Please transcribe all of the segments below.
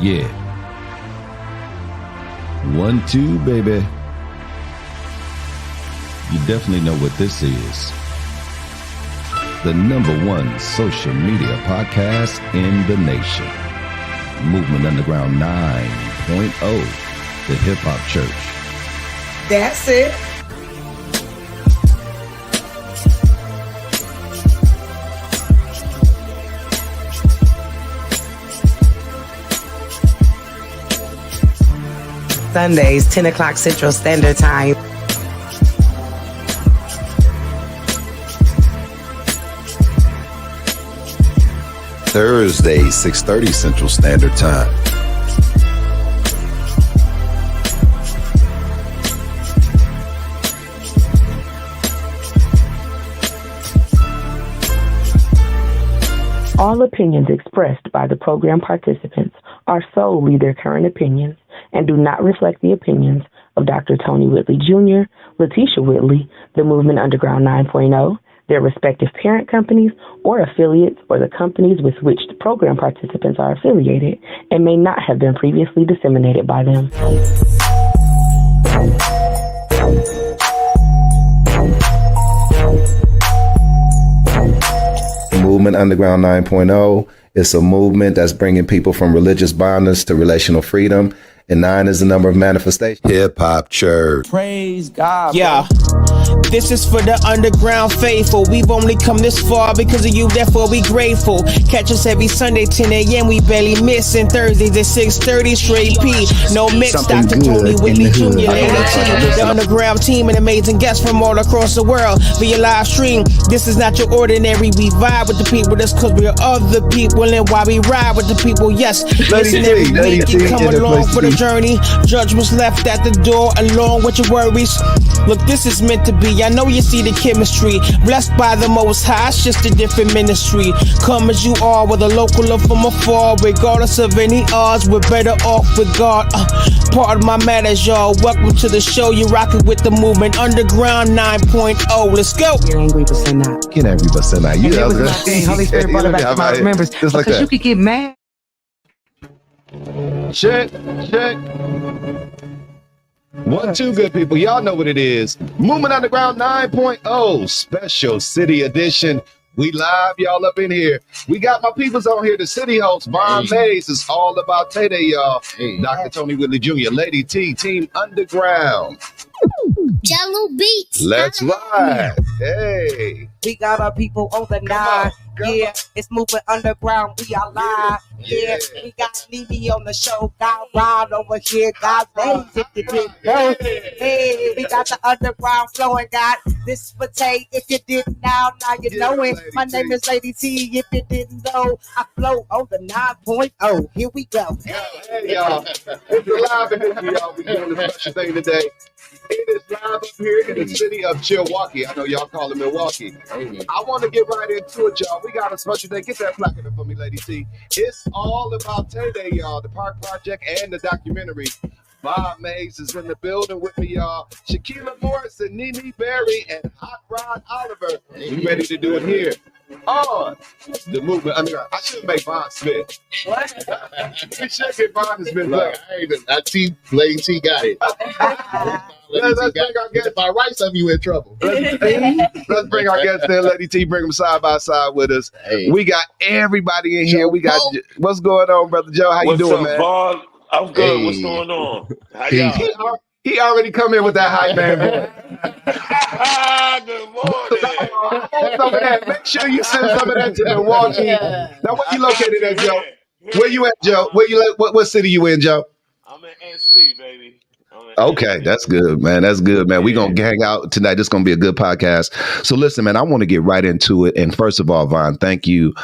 Yeah. 1, 2, baby. You definitely know what this is. The #1 social media podcast in the nation. Movement Underground 9.0, the Hip Hop Church. That's it. Sundays, 10 o'clock Central Standard Time. Thursday, 6:30 Central Standard Time. All opinions expressed by the program participants are solely their current opinions and do not reflect the opinions of Dr. Tony Whitley Jr., Letitia Whitley, the Movement Underground 9.0, their respective parent companies or affiliates, or the companies with which the program participants are affiliated, and may not have been previously disseminated by them. Movement Underground 9.0 is a movement that's bringing people from religious bondage to relational freedom. And 9 is the number of manifestation. Hip Hop Church. Praise God. Yeah. This is for the underground faithful. We've only come this far because of you, therefore we grateful. Catch us every Sunday, 10 a.m. We barely miss. And Thursdays at 6:30, straight P. No mix, Dr. Tony Whitley Jr., Lady T. The underground team and amazing guests from all across the world via live stream. This is not your ordinary. We vibe with the people. That's because we're of the people. And why we ride with the people. Yes, listen every week and come along for the journey. Judgments left at the door along with your worries. Look, this is meant to be. I know you see the chemistry. Blessed by the Most High, it's just a different ministry. Come as you are, whether local or from afar, regardless of any odds, we're better off with God. Part of my matters, y'all. Welcome to the show. You're rocking with the Movement Underground 9.0. Let's go. You're angry, but sin not. Get angry, but sin not. You know, my thing. Holy Spirit brought it back to my remembrance. Just like because that. you could get mad. Check. 1, 2, good people. Y'all know what it is. Movement Underground 9.0 special city edition. We live, y'all up in here. We got my peoples on here. The city host, VAUN Mays, is all about Tay Day, y'all. Dr. Tony Whitley Jr., Lady T, Team Underground. Jello Beats. Let's ride. Hey. We got our people on the 9. Yeah, it's Moving Underground. We are live. Yeah, we got Nene on the show. Got Rod over here. Got Days if you didn't know. Hey, we got the underground flowing. Got this for Tay. If you didn't now you know it. My name is Lady T. If you didn't know, I flow on the 9.0. Here we go. Hey, y'all. It's a live edition, y'all. We're doing a special thing today. It is live up here in the city of Milwaukee. I know y'all call it Milwaukee. I want to get right into it, y'all. We got a special day. Get that placard for me, Lady T. It's all about Tay Day, y'all. The Park Project and the documentary. Bob Mays is in the building with me, y'all. Shaquilla Morrison, Nene Berry, and Hot Rod Oliver. We ready to do it here on the Movement Underground. I should make Von Smith. What? We should get Von Smith. Lady T got it. Let's bring our guest. If I write something, you in trouble. Let's bring our guests in, Lady T. Bring them side by side with us. Hey. We got everybody in here. We got what's going on, Brother Joe? How you doing, man? Vaughn? I'm good. Hey. What's going on? How y'all? He already come in with that hype man voice. Good morning. I want some of that. Make sure you send some of that to Milwaukee. Now, where you located at, Joe? Where you at, Joe? What city you in, Joe? I'm in NC, baby. Okay, that's good, man. That's good, man. We're going to hang out tonight. This is going to be a good podcast. So listen, man, I want to get right into it. And first of all, Vaughn, thank you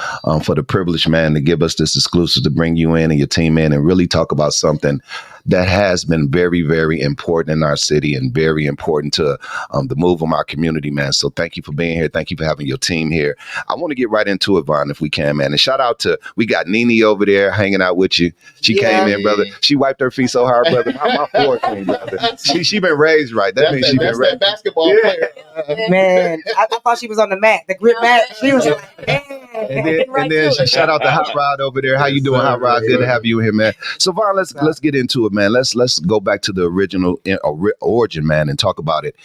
for the privilege, man, to give us this exclusive, to bring you in and your team in and really talk about something that has been very, very important in our city and very important to the move of our community, man. So thank you for being here. Thank you for having your team here. I want to get right into it, Vaughn, if we can, man. And shout out to, we got Nene over there hanging out with you. She came in, brother. She wiped her feet so hard, brother. My forward thing, brother. She been raised right. That means she been raised. That basketball player. Man, I thought she was on the mat, the grip mat. She was like, man. And then shout out to Hot Rod over there. How you doing, Hot Rod? Good to have you here, man. So Vaughn, let's get into it, man. Let's go back to the original origin, man, and talk about it.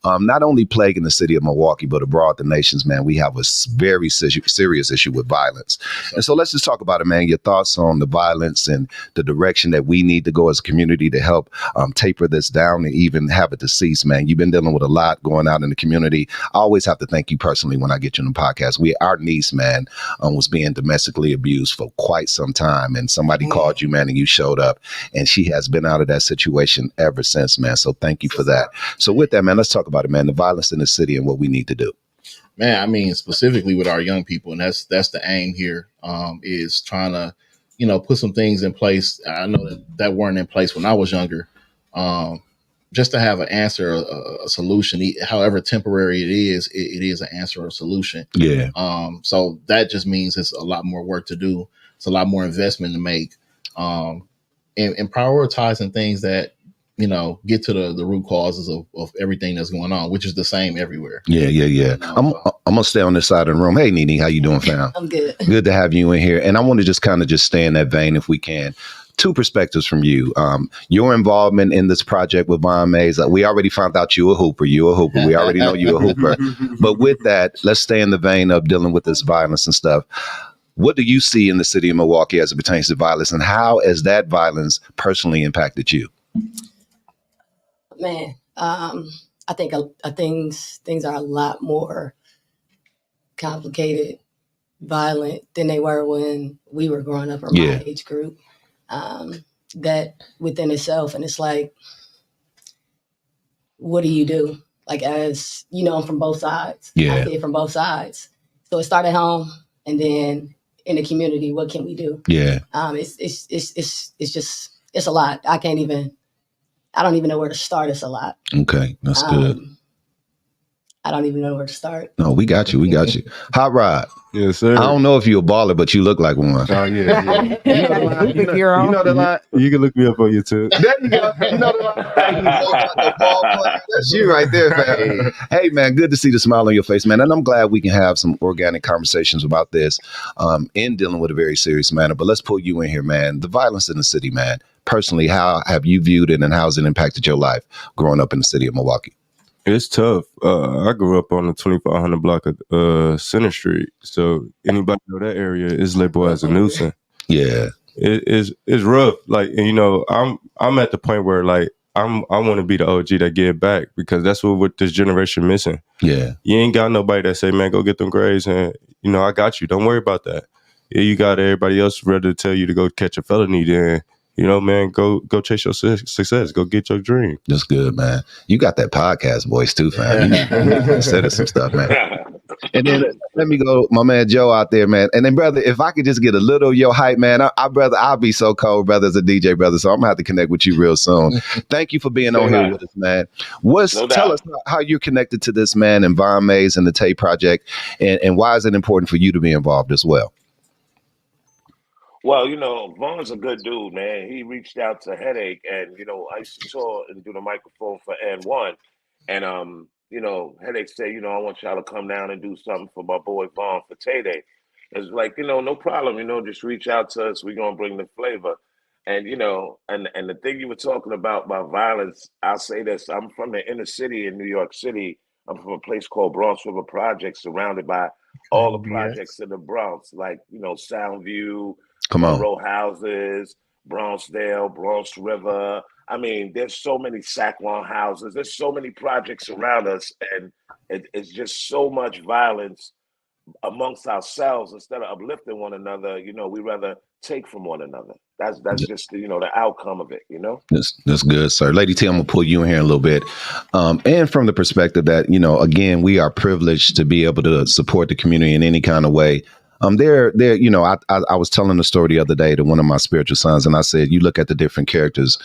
Not only plaguing the city of Milwaukee, but abroad the nations, man. We have a very serious issue with violence, and so let's just talk about it, man. Your thoughts on the violence and the direction that we need to go as a community to help taper this down and even have it to cease, man. You've been dealing with a lot going out in the community. I always have to thank you personally when I get you on the podcast. Our niece, man, was being domestically abused for quite some time, and somebody called you, man, and you showed up, and she has been out of that situation ever since, man. So thank you for that. So with that, man, let's talk about it, man. The violence in the city and what we need to do. Man, I mean, specifically with our young people, and that's the aim here, is trying to, put some things in place. I know that weren't in place when I was younger. Just to have an answer, a solution, however temporary it is an answer or a solution. Yeah. So that just means it's a lot more work to do. It's a lot more investment to make, and prioritizing things that, get to the root causes of everything that's going on, which is the same everywhere. Yeah. I'm gonna stay on this side of the room. Hey, Nene, how you doing, fam? I'm good. Good to have you in here. And I want to just kind of stay in that vein if we can. Two perspectives from you. Your involvement in this project with VAUN Mays. We already found out you a hooper. We already know you a hooper. But with that, let's stay in the vein of dealing with this violence and stuff. What do you see in the city of Milwaukee as it pertains to violence, and how has that violence personally impacted you? Man, I think things are a lot more complicated, violent than they were when we were growing up, or my age group. That within itself, and it's like, what do you do? Like, as I'm from both sides. I see it from both sides. So it started home, and then in the community, what can we do? Yeah. It's a lot. I don't even know where to start. It's a lot. Okay, that's good. I don't even know where to start. No, we got you. Hot Rod. Yes, sir. I don't know if you're a baller, but you look like one. Oh, yeah. You know the line? You can look me up on YouTube. There you go. You know the line. That's you right there, man. Hey, man, good to see the smile on your face, man. And I'm glad we can have some organic conversations about this in dealing with a very serious matter. But let's pull you in here, man. The violence in the city, man. Personally, how have you viewed it, and how has it impacted your life growing up in the city of Milwaukee? It's tough. I grew up on the 2500 block of Center Street. So anybody know that area is labeled as a nuisance. Yeah. It's rough. Like, and, I'm at the point where, like, I want to be the OG that get back, because that's what this generation missing. Yeah. You ain't got nobody that say, man, go get them grades, and, I got you. Don't worry about that. Yeah, you got everybody else ready to tell you to go catch a felony, then man, go chase your success. Go get your dream. That's good, man. You got that podcast voice too, fam. You said some stuff, man. And then let me go, my man Joe out there, man. And then, brother, if I could just get a little of your hype, man, I'll be so cold, brother, as a DJ, brother. So I'm gonna have to connect with you real soon. Thank you for being on here with us, man. Tell us how you're connected to this, man, and VAUN Mays and the Tay Project, and why is it important for you to be involved as well? Well, Vaughn's a good dude, man. He reached out to Headache, and I used to tour and do the microphone for N1, and Headache said, I want y'all to come down and do something for my boy Vaughn for Tay Day. It's like, no problem, just reach out to us. We're gonna bring the flavor, and and the thing you were talking about violence, I'll say this: I'm from the inner city in New York City. I'm from a place called Bronx River Projects, surrounded by all the projects in the Bronx, like Soundview. Row houses, Bronxdale, Bronx River. I mean, there's so many Saquon houses. There's so many projects around us, and it's just so much violence amongst ourselves. Instead of uplifting one another, we rather take from one another. That's just the outcome of it. That's good, sir. Lady T, I'm gonna pull you in here a little bit, and from the perspective that again, we are privileged to be able to support the community in any kind of way. I was telling a story the other day to one of my spiritual sons, and I said, you look at the different characters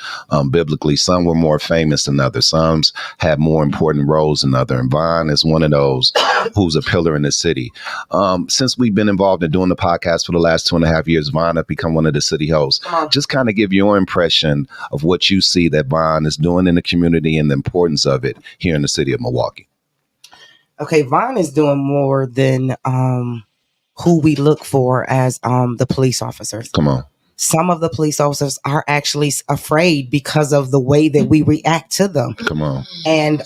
biblically, some were more famous than others. Some had more important roles than others. And VAUN is one of those who's a pillar in the city. Since we've been involved in doing the podcast for the last 2.5 years, VAUN has become one of the city hosts. Just kind of give your impression of what you see that VAUN is doing in the community and the importance of it here in the city of Milwaukee. Okay, VAUN is doing more than who we look for as the police officers. Come on. Some of the police officers are actually afraid because of the way that we react to them. Come on. And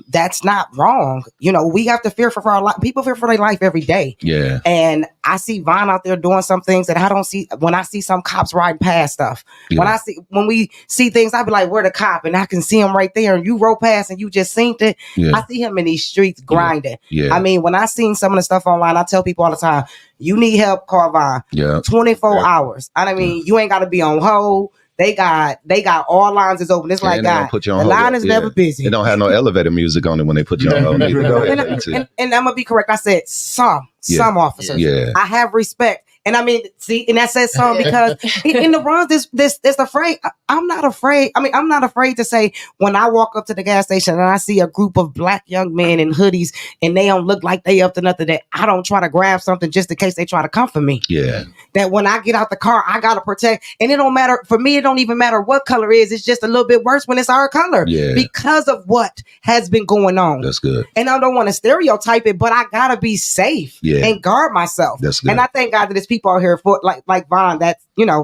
that's not wrong. You know, we have to fear for our life. People fear for their life every day. Yeah. And I see VAUN out there doing some things that I don't see when I see some cops riding past stuff. Yeah. When we see things, I be like, where the cop? And I can see him right there. And you roll past and you just seen it. Yeah. I see him in these streets grinding. Yeah. I mean, when I seen some of the stuff online, I tell people all the time, you need help, call VAUN. Yeah. 24 hours. I mean, you ain't got to be on hold. They got all lines is open. It's like, God, the line is never busy. They don't have no elevator music on it when they put you on hold. And I'm gonna be correct. I said some officers. Yeah. I have respect. And I mean, see, and that says some because in the runs, this afraid. I'm not afraid. I mean, I'm not afraid to say when I walk up to the gas station and I see a group of black young men in hoodies and they don't look like they up to nothing, that I don't try to grab something just in case they try to come for me. Yeah. That when I get out the car, I gotta protect. And it don't matter for me. It don't even matter what color it is. It's just a little bit worse when it's our color. Yeah. Because of what has been going on. That's good. And I don't want to stereotype it, but I gotta be safe and guard myself. That's good. And I thank God that there's people out here for like VAUN that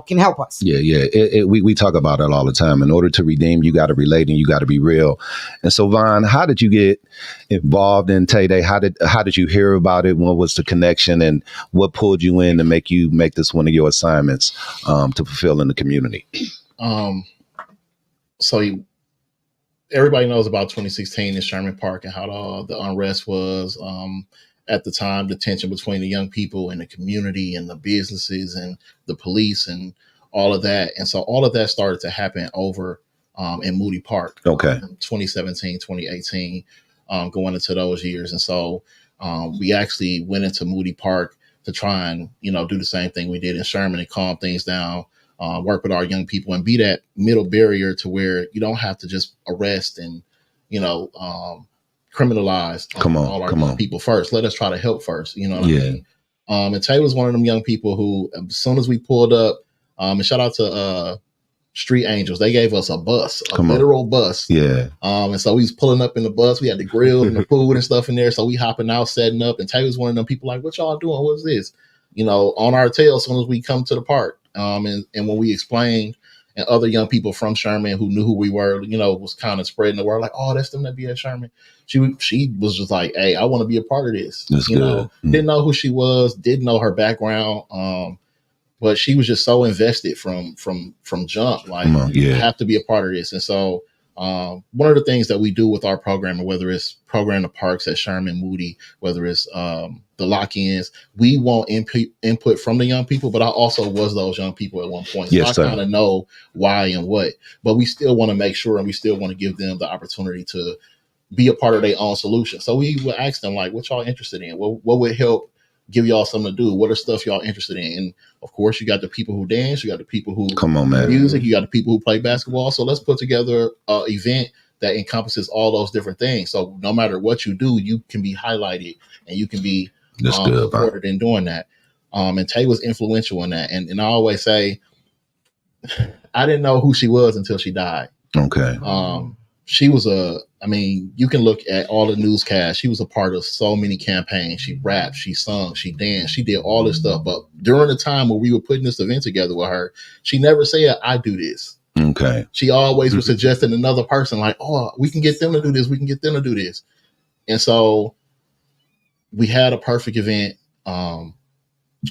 can help us. Yeah. We talk about it all the time. In order to redeem, you got to relate and you got to be real. And so, VAUN, how did you get involved in Tay Day? How did you hear about it? What was the connection, and what pulled you in to make this one of your assignments to fulfill in the community? Everybody knows about 2016 in Sherman Park and how the unrest was. At the time, the tension between the young people and the community and the businesses and the police and all of that. And so all of that started to happen over in Moody Park. Okay. 2017, 2018, going into those years. And so we actually went into Moody Park to try and, do the same thing we did in Sherman and calm things down, work with our young people and be that middle barrier to where you don't have to just arrest and, criminalize all our young people first. Let us try to help first. You know what I mean? And Tay was one of them young people who, as soon as we pulled up, and shout out to Street Angels, they gave us a bus, literal bus. Yeah. And so we was pulling up in the bus. We had the grill and the food and stuff in there. So we hopping out, setting up. And Tay was one of them people like, what y'all doing? What's this? On our tail as soon as we come to the park. And when we explained, and other young people from Sherman who knew who we were, was kind of spreading the word like, oh, that's them that be at Sherman. She was just like, hey, I want to be a part of this. That's good. Didn't know who she was, didn't know her background. But she was just so invested from jump. Like, you have to be a part of this. And so one of the things that we do with our program, whether it's program the parks at Sherman, Moody, whether it's the lock-ins, we want input from the young people, but I also was those young people at one point. Yes, so I kind of know why and what, but we still want to make sure and we still want to give them the opportunity to be a part of their own solution. So we would ask them, like, what y'all interested in? What would help give y'all something to do? What are stuff y'all interested in? And of course, you got the people who dance, you got the people who man. music, you got the people who play basketball. So let's put together an event that encompasses all those different things. So no matter what you do, you can be highlighted and you can be supported in doing that. And Tay was influential in that. And I always say, I didn't know who she was until she died. Okay. She was you can look at all the newscasts. She was a part of so many campaigns. She rapped, she sung, she danced, she did all this stuff. But during the time when we were putting this event together with her, she never said, I do this. Okay. She always was suggesting another person like, oh, we can get them to do this. We can get them to do this. And so we had a perfect event,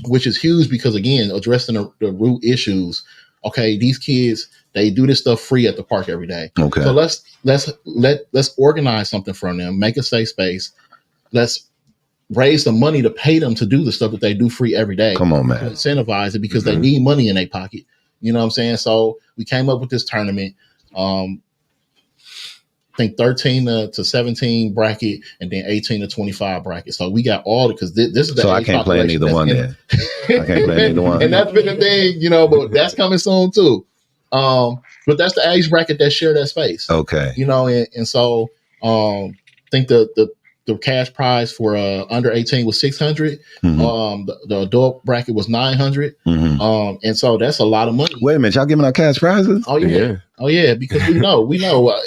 which is huge because, again, addressing the root issues. Okay, these kids, they do this stuff free at the park every day. Okay. So let's organize something for them, make a safe space. Let's raise the money to pay them to do the stuff that they do free every day. Come on, man. To incentivize it because they need money in their pocket. You know what I'm saying? So we came up with this tournament. I think 13 to 17 bracket and then 18 to 25 bracket. So we got all because this is the so I can't play neither one then. I can't play neither one. And that's been the thing, but that's coming soon too. But that's the age bracket that share that space. Okay. And so I think the cash prize for under 18 was $600. Mm-hmm. The adult bracket was $900. Mm-hmm. And so that's a lot of money. Wait a minute, y'all giving out cash prizes? Oh yeah. Oh yeah, because we know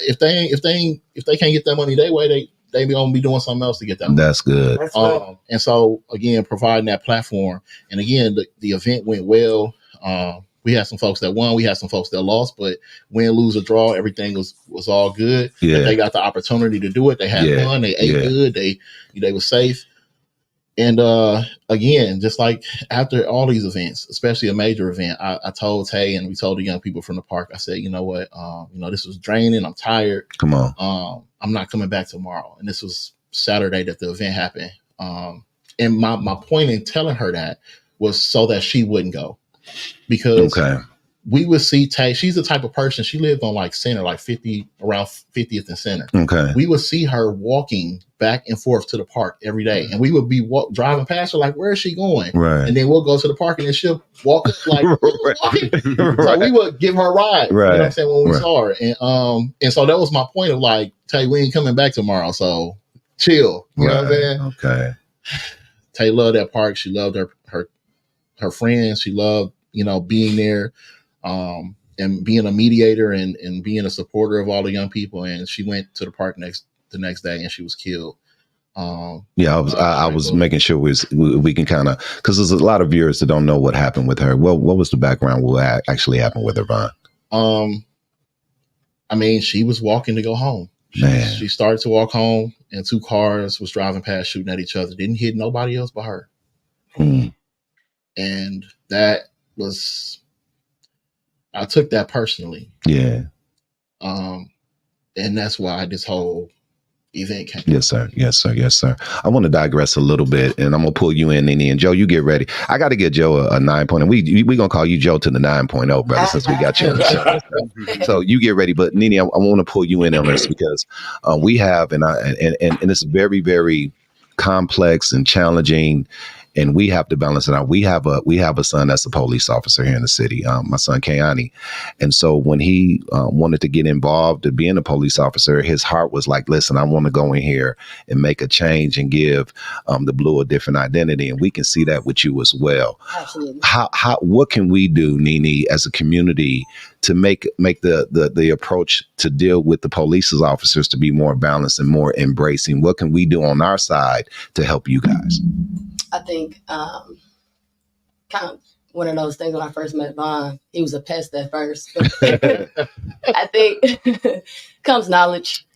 if they can't get that money their way, they gonna be doing something else to get that. That's good. And so again, providing that platform, and again, the event went well. We had some folks that won, we had some folks that lost, but win, lose, or draw, everything was all good. Yeah. They got the opportunity to do it. They had fun. They ate good. They were safe. And again, just like after all these events, especially a major event, I told Tay and we told the young people from the park, I said, you know what, this was draining. I'm tired. Come on. I'm not coming back tomorrow. And this was Saturday that the event happened. And my point in telling her that was so that she wouldn't go. Because we would see Tay. She's the type of person, she lived on like Center, like around 50th and Center. Okay. We would see her walking back and forth to the park every day. And we would be driving past her like, where is she going? Right. And then we'll go to the park and then she'll walk like, walking. So we would give her a ride. Right. You know what I'm saying? When we saw her. And so that was my point of like, Tay, we ain't coming back tomorrow. So chill. You know what I'm saying? Okay. Tay loved that park. She loved her friends. She loved, being there. And being a mediator and being a supporter of all the young people. And she went to the park the next day and she was killed. I was making sure we can kind of, because there's a lot of viewers that don't know what happened with her. What was the background? What actually happened with her, VAUN? She was walking to go home. She started to walk home and 2 cars was driving past, shooting at each other. Didn't hit nobody else but her. And that was, I took that personally. Yeah. And that's why this whole event came. Yes, sir. Yes, sir. Yes, sir. I want to digress a little bit, and I'm going to pull you in, Nene. And Joe, you get ready. I got to get Joe a 9.0. And we going to call you Joe to the 9.0, brother, since we got you on the show. So you get ready. But Nene, I want to pull you in on this because we have, and it's very, very complex and challenging. And we have to balance it out. We have a son that's a police officer here in the city, my son Kayani. And so when he wanted to get involved to being a police officer, his heart was like, listen, I want to go in here and make a change and give the Blue a different identity. And we can see that with you as well. Absolutely. What can we do, Nene, as a community to make the approach to deal with the police officers to be more balanced and more embracing? What can we do on our side to help you guys? I think kind of one of those things when I first met VAUN, he was a pest at first. I think comes knowledge,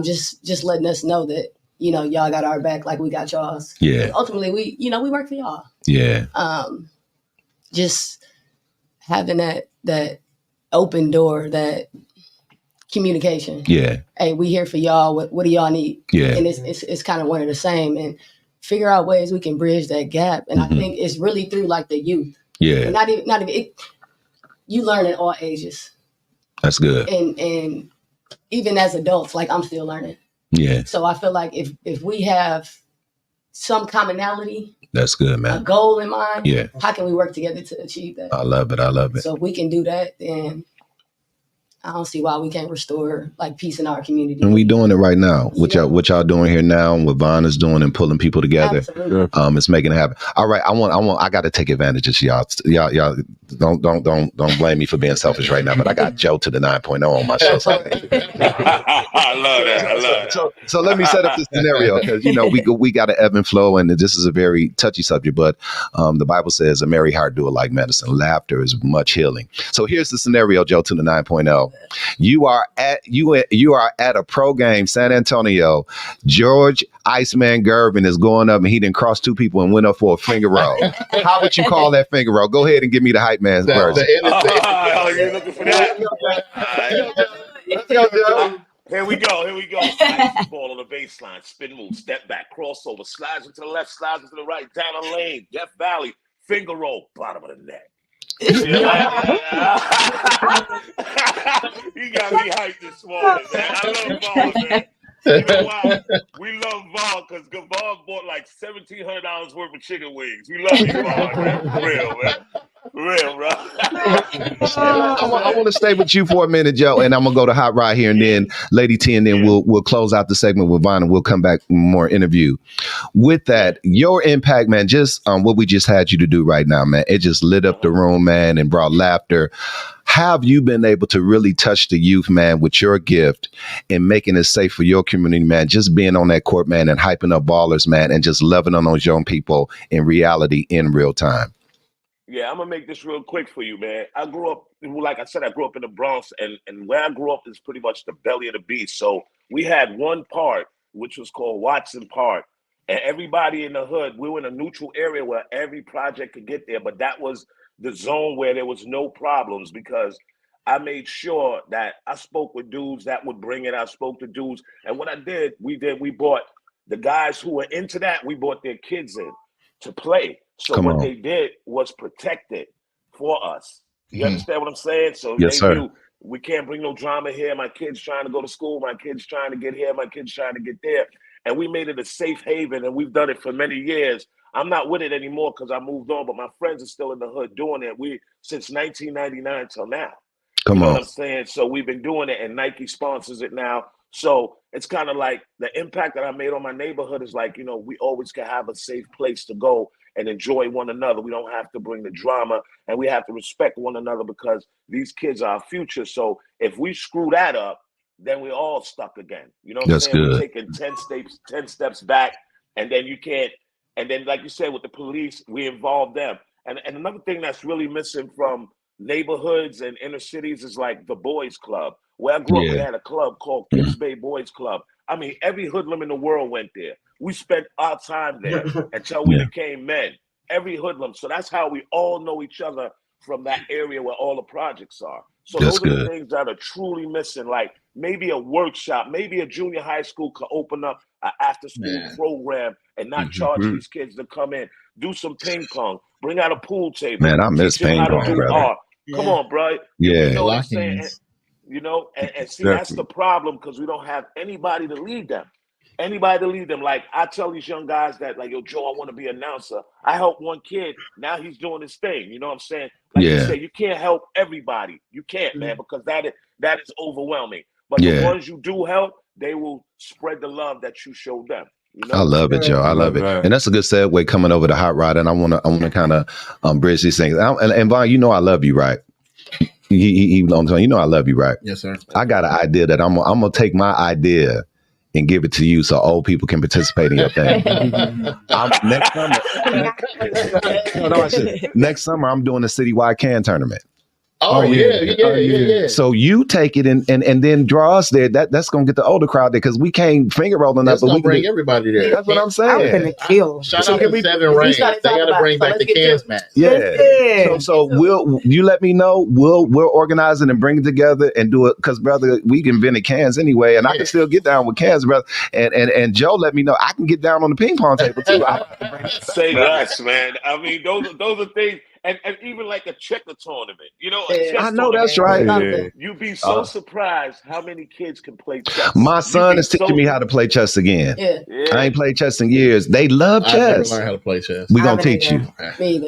just letting us know that, y'all got our back like we got y'all's. Yeah. And ultimately, we work for y'all. Yeah. Just having that open door, that communication. Yeah. Hey, we here for y'all. What do y'all need? Yeah. And it's kind of one of the same. And figure out ways we can bridge that gap. And I think it's really through like the youth. Yeah. And not even you learn at all ages. That's good. And even as adults, like I'm still learning. Yeah. So I feel like if we have some commonality, that's good, man. A goal in mind. Yeah. How can we work together to achieve that? I love it. So if we can do that, then I don't see why we can't restore like peace in our community. And we doing it right now. What y'all doing here now, and what VAUN is doing and pulling people together. Absolutely. It's making it happen. All right, I got to take advantage of y'all. Y'all don't blame me for being selfish right now, but I got Joe to the 9.0 on my show. I love that. So let me set up this scenario because we got to ebb and flow, and this is a very touchy subject. But the Bible says a merry heart doeth like medicine. Laughter is much healing. So here's the scenario, Joe to the 9.0. You are at a pro game, San Antonio. George Iceman Gervin is going up, and he didn't cross 2 people and went up for a finger roll. How would you call that finger roll? Go ahead and give me the hype man's version. You're looking for that? Let's go, Joe. Here we go. Ice ball on the baseline, spin move, step back, crossover, slides into the left, slides into the right, down the lane, Death Valley, finger roll, bottom of the net. You got me hyped this morning, man. I love VAUN, man. You know why? We love VAUN because VAUN bought like $1,700 worth of chicken wings. We love you, VAUN, man. For real, man. Real, bro. I want to stay with you for a minute, Joe, and I'm gonna go to Hot Rod here, and then Lady T, and then we'll close out the segment with VAUN, and we'll come back with more interview. With that, your impact, man, just what we just had you to do right now, man, it just lit up the room, man, and brought laughter. How have you been able to really touch the youth, man, with your gift and making it safe for your community, man, just being on that court, man, and hyping up ballers, man, and just loving on those young people in reality in real time? Yeah, I'm gonna make this real quick for you, man. I grew up, like I said, I grew up in the Bronx, and where I grew up is pretty much the belly of the beast. So we had one part, which was called Watson Park, and everybody in the hood, we were in a neutral area where every project could get there, but that was the zone where there was no problems because I made sure that I spoke with dudes that would bring it. I spoke to dudes, and what I did, we brought the guys who were into that, we brought their kids in to play. So what they did was protect it for us. You understand what I'm saying? So yes, they sir. knew we can't bring no drama here. My kid's trying to go to school. My kid's trying to get here. My kid's trying to get there. And we made it a safe haven, and we've done it for many years. I'm not with it anymore because I moved on, but my friends are still in the hood doing it. Since 1999 till now. You know what I'm saying? So we've been doing it, and Nike sponsors it now. So it's kind of like the impact that I made on my neighborhood is like, we always can have a safe place to go and enjoy one another. We don't have to bring the drama, and we have to respect one another because these kids are our future. So if we screw that up, then we're all stuck again. You know what I'm saying? Good. We're taking 10 steps back, and then you can't. And then, like you said, with the police, we involve them. And another thing that's really missing from neighborhoods and inner cities is like the boys club. Where I grew up, we had a club called Kips Bay Boys Club. I mean, every hoodlum in the world went there. We spent our time there until we became men. Every hoodlum. So that's how we all know each other from that area where all the projects are. So those are the things that are truly missing. Like maybe a workshop, maybe a junior high school could open up an after-school program and not charge these kids to come in. Do some ping pong. Bring out a pool table. Man, I miss ping pong, brother. Come on, bro. Yeah. You know what I'm saying? And see, that's the problem because we don't have anybody to lead them. Like I tell these young guys that, like, yo, Joe, I want to be an announcer. I help one kid. Now he's doing his thing. You know what I'm saying? Like you say, you can't help everybody. You can't, man, because that is overwhelming. But the ones you do help, they will spread the love that you showed them. I love it, Joe. I love it. And that's a good segue coming over to Hot Rod. And I want to kind of bridge these things. And VAUN, I love you, right? He belongs on. I love you, right? Yes, sir. I got an idea that I'm gonna take my idea and give it to you so old people can participate in your thing. Next summer, I'm doing a citywide can tournament. Oh, yeah. So you take it and then draw us there. That's gonna get the older crowd there because we can't finger roll enough. But we bring everybody there. That's what I'm saying. I'm gonna kill. Shout out to Seven Rings. They gotta bring back the cans match. Yeah. So you let me know. We'll organize it and bring it together and do it because, brother, we invented cans anyway, and I can still get down with cans, brother. And Joe let me know I can get down on the ping pong table too. Say less, man. I mean, those are things. And even like a checker tournament, I know that's right. Yeah. You'd be so surprised how many kids can play chess. My son is teaching me how to play chess again. Yeah. I ain't played chess in years. They love chess. I never learned how to play chess. We're going to teach you.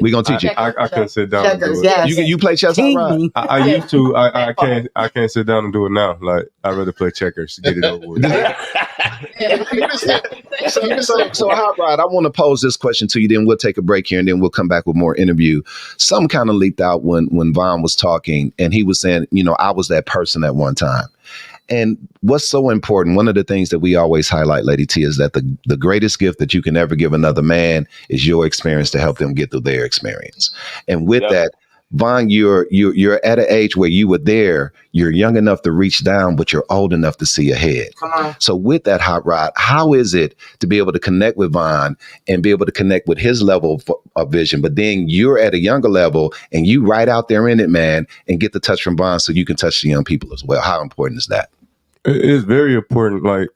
We're going to teach you. I couldn't sit down and do it. Yes. You play chess? I used to. I can't sit down and do it now. Like, I'd rather play checkers. Get it over with. So Hot Rod, I want to pose this question to you. Then we'll take a break here, and then we'll come back with more interview. Some kind of leaked out when VAUN was talking, and he was saying, I was that person at one time. And what's so important, one of the things that we always highlight, Lady T, is that the greatest gift that you can ever give another man is your experience to help them get through their experience. And with that, VAUN, you're at an age where you were there. You're young enough to reach down, but you're old enough to see ahead. Come on. So with that, Hot Rod, how is it to be able to connect with VAUN and be able to connect with his level of vision, but then you're at a younger level and you right out there in it, man, and get the touch from VAUN so you can touch the young people as well? How important is that? It's very important. Like,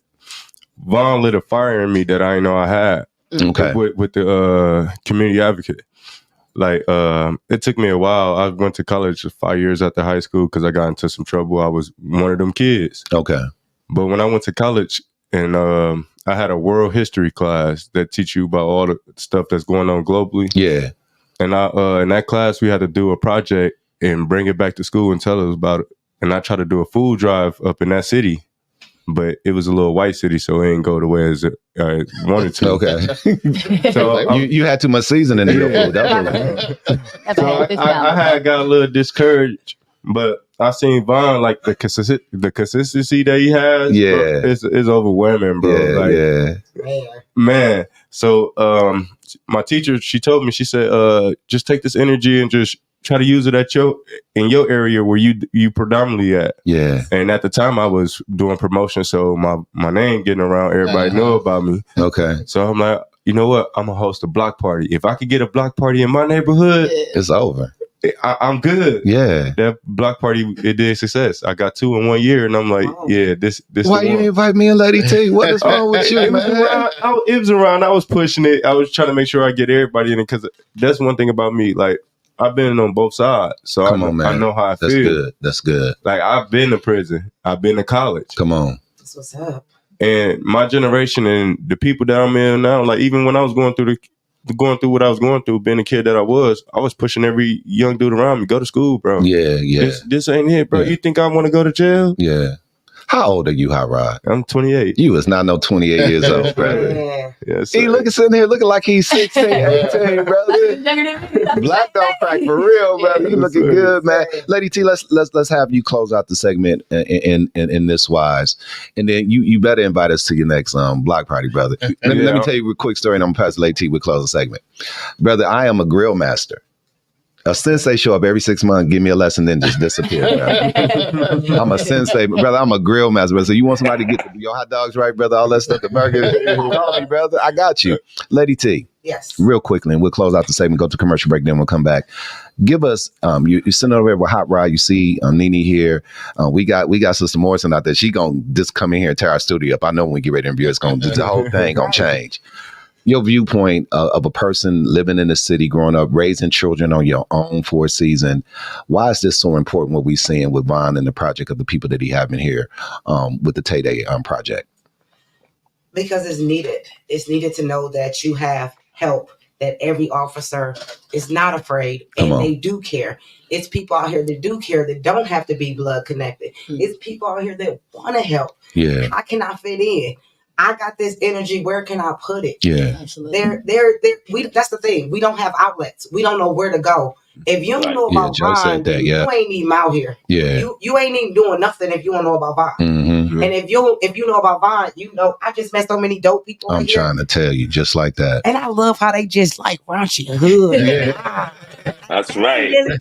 VAUN lit a fire in me that I didn't know I had. Okay. With the community advocate. Like, it took me a while. I went to college 5 years after high school because I got into some trouble. I was one of them kids. Okay. But when I went to college and I had a world history class that teach you about all the stuff that's going on globally. Yeah. And in that class, we had to do a project and bring it back to school and tell us about it. And I tried to do a food drive up in that city, but it was a little white city, so it didn't go the way as I wanted to. Okay. So you had too much seasoning in your food. I had got a little discouraged, but I seen VAUN, like the consistency that he has. Yeah, bro, it's overwhelming, bro. Man. So my teacher, she told me, she said, just take this energy and just try to use it in your area where you predominantly at. Yeah. And at the time I was doing promotion, so my name getting around, everybody knew about me. Okay. So I'm like, you know what? I'm gonna host a block party. If I could get a block party in my neighborhood, it's over. I'm good. Yeah. That block party, it did success. I got 2 in 1 year, and I'm like, yeah, this. Why you invite me and Lady T? What is wrong with you, man? It was around. I was pushing it. I was trying to make sure I get everybody in it, because that's one thing about me. Like, I've been on both sides, so I know how I feel. That's good. That's good. Like, I've been to prison. I've been to college. Come on. That's what's up. And my generation and the people that I'm in now, like, even when I was going through what I was going through, being a kid that I was pushing every young dude around me, go to school, bro. Yeah. This ain't it, bro. Yeah. You think I want to go to jail? Yeah. How old are you, Hot Rod? I'm 28. You is not no 28 years old, brother. Yes, he sitting here looking like he's 16, 18, brother. Black don't crack for real, brother. You looking good, man. Lady T, let's have you close out the segment in this wise, and then you better invite us to your next block party, brother. Let me tell you a quick story, and I'm gonna pass Lady T. We'll close the segment, brother. I am a grill master. A sensei show up every 6 months, give me a lesson, then just disappear. I'm a sensei, brother. I'm a grill master, brother. So you want somebody to get your hot dogs right, brother? All that stuff, the burgers, call me, brother. I got you, Lady T. Yes. Real quickly, and we'll close out the segment, go to commercial break, then we'll come back. Give us, you sitting over there with Hot Rod. You see Nene here. We got Sister Morrison out there. She gonna just come in here and tear our studio up. I know when we get ready to interview, it's gonna the whole thing gonna change. Your viewpoint of a person living in the city, growing up, raising children on your own for a season. Why is this so important, what we're seeing with VAUN and the project of the people that he having here with the Tay Day project? Because it's needed. It's needed to know that you have help, that every officer is not afraid and they do care. It's people out here that do care, that don't have to be blood connected. It's people out here that want to help. Yeah. How can I fit in? I got this energy. Where can I put it? Yeah, absolutely. That's the thing. We don't have outlets. We don't know where to go. If you don't know about VAUN, you ain't even out here. Yeah, you ain't even doing nothing if you don't know about VAUN. Mm-hmm. And if you know about VAUN, you know I just met so many dope people. I'm trying to tell you, just like that. And I love how they just like raunchy hood. Yeah. That's right. I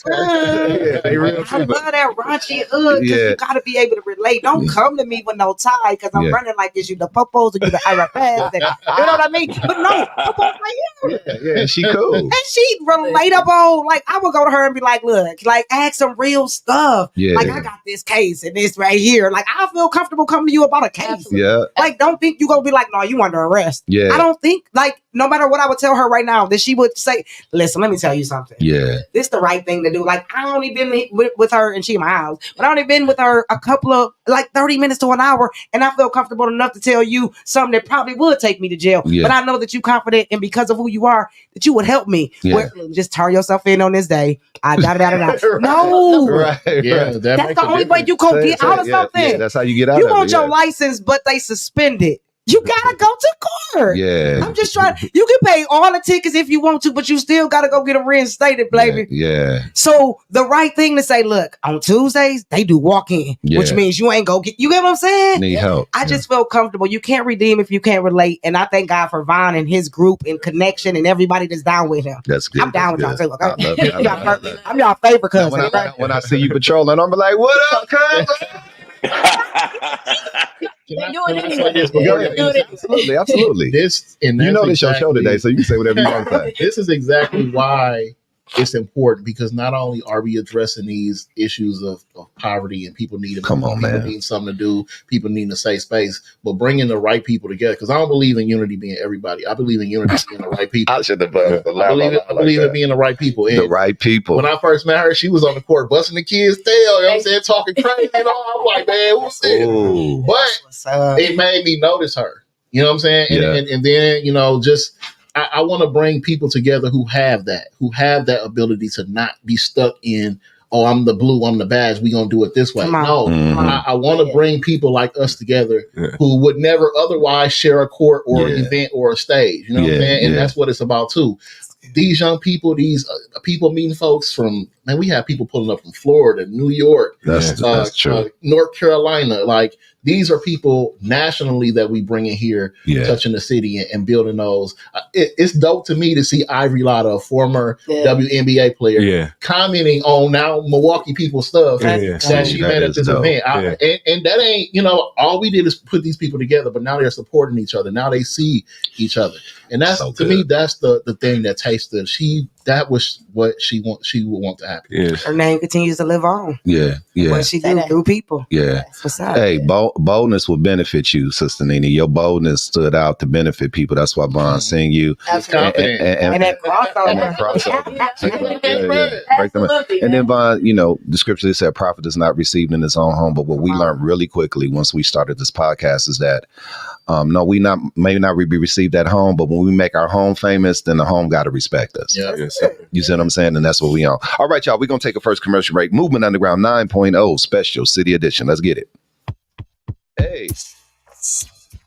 love that raunchy hood because you got to be able to relate. Don't come to me with no tie because I'm running like this. You the popos and you the IRS. You know what I mean? But no, popos right here. Yeah, she cool. And she relatable. Like I would go to her and be like, look, like ask some real stuff. Yeah. Like I got this case and this right here. Like I feel comfortable coming to you about a case. Yeah. Like don't think you gonna be like, no, you under arrest. Yeah. I don't think like no matter what I would tell her right now that she would say, listen, let me tell you something. Yeah. This the right thing to do. Like I only been with her and she in my house, but I only been with her a couple of like 30 minutes to an hour, and I feel comfortable enough to tell you something that probably would take me to jail. Yeah. But I know that you confident and because of who you are, that you would help me. Yeah. Just turn yourself in on this day. I got it. No. Right. Yeah, that's the only way you gonna get out of something. Yeah, that's how you get out you of it. You want your license, but they suspend it. You gotta go to court. Yeah. I'm just trying. You can pay all the tickets if you want to, but you still gotta go get them reinstated, baby. Yeah. So the right thing to say, look, on Tuesdays, they do walk-in, which means you ain't go get, you get what I'm saying? Need help. I just feel comfortable. You can't redeem if you can't relate. And I thank God for VAUN and his group and connection and everybody that's down with him. That's good. I'm down with y'all too, okay? I love it. I'm y'all favorite cousin. When I see you patrolling, I'm like, what up, cousin? Absolutely. This this your show today, so you can say whatever you want to say. This is exactly why it's important, because not only are we addressing these issues of poverty and people needing people need something to do, people needing a safe space, but bringing the right people together. Because I don't believe in unity being everybody. I believe in unity being the right people. I should have I believe in being the right people. And the right people. When I first met her, she was on the court busting the kids' tail. You know what I'm saying? Talking crazy and all. I'm like, man, what's this? But it made me notice her. You know what I'm saying? And then, I want to bring people together who have that ability to not be stuck in, oh, I'm the blue, I'm the badge, we gonna do it this way. No, I want to bring people like us together who would never otherwise share a court or an event or a stage. You know what I'm saying? And that's what it's about too. These young people, these people meeting folks from, man, we have people pulling up from Florida, New York, that's true. North Carolina. Like, these are people nationally that we bring in here, touching the city and building those. It's dope to me to see Ivory Lotta, a former WNBA player, commenting on now Milwaukee people stuff that she met at this event. And that ain't, all we did is put these people together, but now they're supporting each other. Now they see each other. And that's, to me, that's the thing that tasted. That was what she would want to happen. Yes. Her name continues to live on. What she do through people. That's what's up. Hey, boldness will benefit you, Sister Nina. Your boldness stood out to benefit people. That's why Vaughn's seeing you. Absolutely. And that crossover. Break them in. And then Vaughan, the scripture said, prophet is not received in his own home. But what we learned really quickly once we started this podcast is that no, we may not be received at home, but when we make our home famous, then the home got to respect us. You see what I'm saying? And that's what we on. All right, y'all, we're going to take a first commercial break. Movement Underground 9.0 Special City Edition. Let's get it. Hey,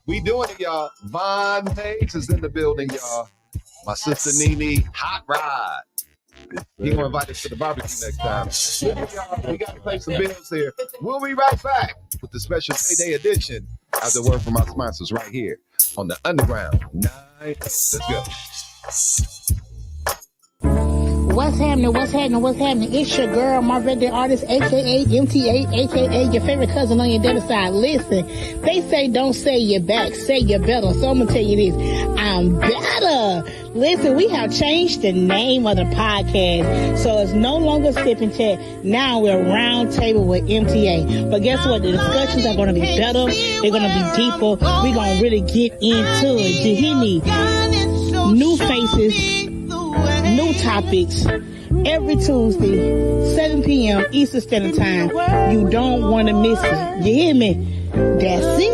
we doing it, y'all. Vaughan Hayes is in the building, y'all. My sister Nene, hot ride. He gonna invite us to the barbecue next time. We got to pay some bills here. We'll be right back with the special Tay Day edition after word from our sponsors right here on the Underground 9. Let's go. What's happening? It's your girl, my resident artist, aka MTA, aka your favorite cousin on your daddy side. Listen, they say don't say you're back, say you're better. So I'm gonna tell you this, I'm better. Listen, we have changed the name of the podcast, so it's no longer Sip and Chat. Now we're Round Table with MTA. But guess what? The discussions are gonna be better. They're gonna be deeper. We're gonna really get into it. You hear me? New faces, new topics, every Tuesday, 7 p.m. Eastern Standard Time. You don't want to miss it. You hear me? That's it.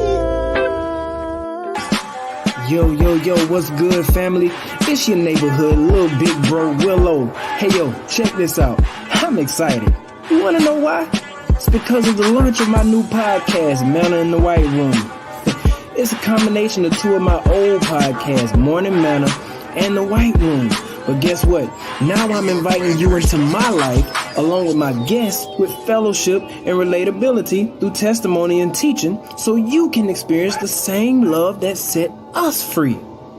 Yo, what's good, family? It's your neighborhood, little big bro, Willow. Hey, yo, check this out. I'm excited. You want to know why? It's because of the launch of my new podcast, Manna in the White Room. It's a combination of two of my old podcasts, Morning Manna and The White Room. But guess what? Now I'm inviting you into my life, along with my guests, with fellowship and relatability through testimony and teaching, so you can experience the same love that set us free.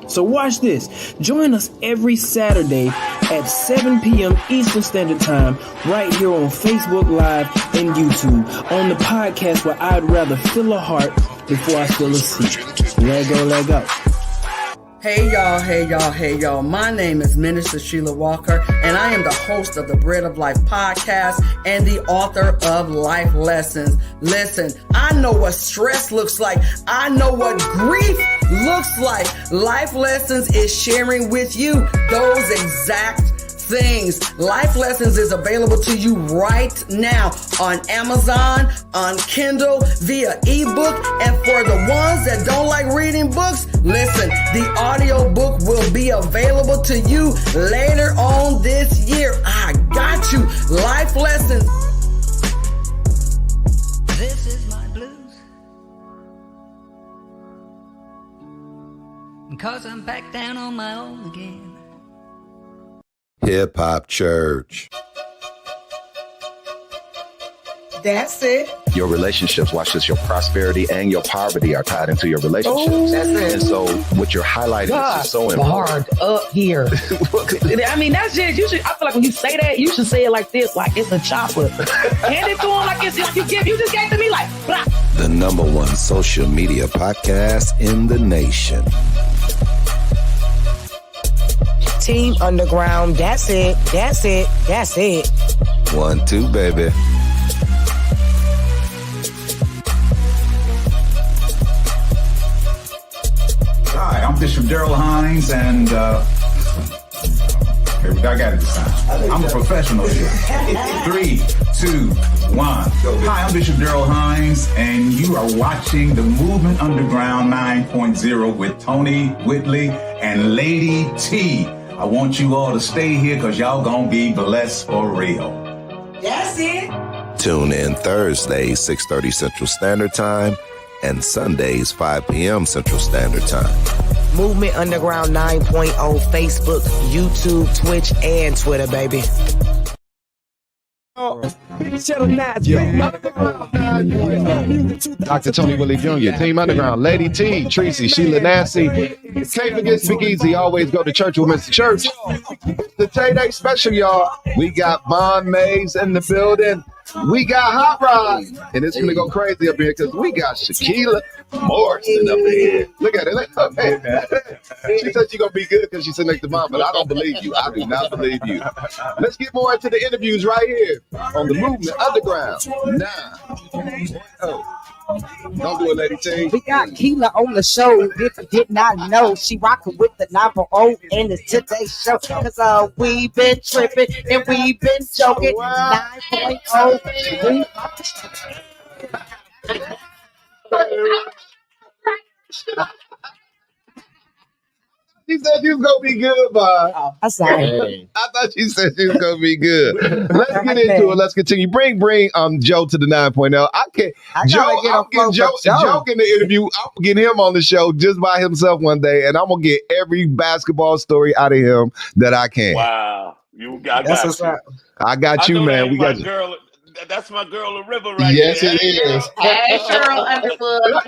So watch this. Join us every Saturday at 7 p.m. Eastern Standard Time, right here on Facebook Live and YouTube, on the podcast where I'd rather fill a heart before I fill a seat. Let go. Hey y'all. My name is Minister Sheila Walker, and I am the host of the Bread of Life podcast and the author of Life Lessons. Listen, I know what stress looks like. I know what grief looks like. Life Lessons is sharing with you those exact things. Life Lessons is available to you right now on Amazon, on Kindle, via ebook, and for the ones that don't like reading books, listen, the audio book will be available to you later on this year. I got you. Life Lessons. This is my blues, 'cause I'm back down on my own again. Hip Hop Church. That's it. Your relationships, watch this, your prosperity and your poverty are tied into your relationships. Oh, that's it. And so what you're highlighting is just so important. Hard up here. I mean, that's just, I feel like when you say that, you should say it like this, like it's a chopper. Hand it to him like it's like you just gave to me like, blah. The #1 social media podcast in the nation. Team Underground, that's it. 1, 2, baby. Hi, I'm Bishop Daryl Hines, and here we I got it this time. I'm a professional here. 3, 2, 1. Hi, I'm Bishop Daryl Hines, and you are watching the Movement Underground 9.0 with Tony Whitley and Lady T. I want you all to stay here because y'all gonna be blessed for real. That's it. Tune in Thursdays, 6:30 Central Standard Time, and Sundays, 5 p.m. Central Standard Time. Movement Underground 9.0, Facebook, YouTube, Twitch, and Twitter, baby. Dr. Tony Willie Jr., Team Underground, Lady T, Tracy, Sheila Nancy. Can't forget Speak Easy. Always go to church with Mr. Church. The Tay Day special, y'all. We got VAUN Mays in the building. We got Hot Rod. And it's going to go crazy up here because we got Shaquilla Morrison up here. Look at it. Look up here. She said she's going to be good because she's sitting next to Mom, but I don't believe you. I do not believe you. Let's get more into the interviews right here on the Movement Underground. Don't do it, Lady T. We got Keela on the show. If you did not know, she rocking with the 9.0 and it's today's show. Cause we been tripping and we been joking. 9.0. She said she was gonna be good, Bob. Oh, I'm sorry. I thought she said she was gonna be good. Let's get into it. Let's continue. Bring Joe to the 9.0. I can't. Joe in the interview. I'm gonna get him on the show just by himself one day, and I'm gonna get every basketball story out of him that I can. Wow, I got you. I got you, man. We got you. Girl, that's my girl, the River, right yes, there. Yes, it is. Hey, Cheryl Underwood.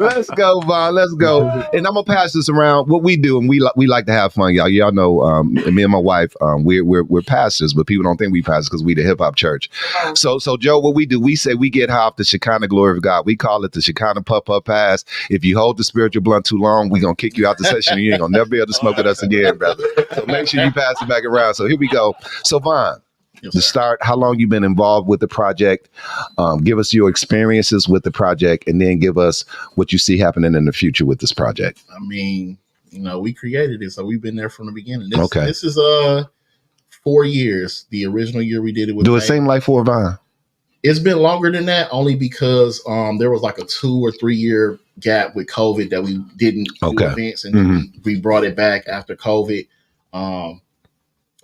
Let's go, Vaughn. Let's go. And I'm gonna pass this around. What we do, and we like to have fun, y'all. Y'all know, me and my wife, we're pastors, but people don't think we pastors because we the hip hop church. So Joe, what we do, we say we get high off the Shekinah glory of God. We call it the Shekinah puff pass. If you hold the spiritual blunt too long, we gonna kick you out the session. And you ain't gonna never be able to smoke with us again, brother. So make sure you pass it back around. So here we go. So Vaughn. Yes, to start, how long you been involved with the project? Give us your experiences with the project, and then give us what you see happening in the future with this project. I mean, we created it, so we've been there from the beginning. This is 4 years. The original year we did it with. Do it seem like 4, Vaughn? It's been longer than that, only because there was like a 2 or 3 year gap with COVID that we didn't do events, and we brought it back after COVID.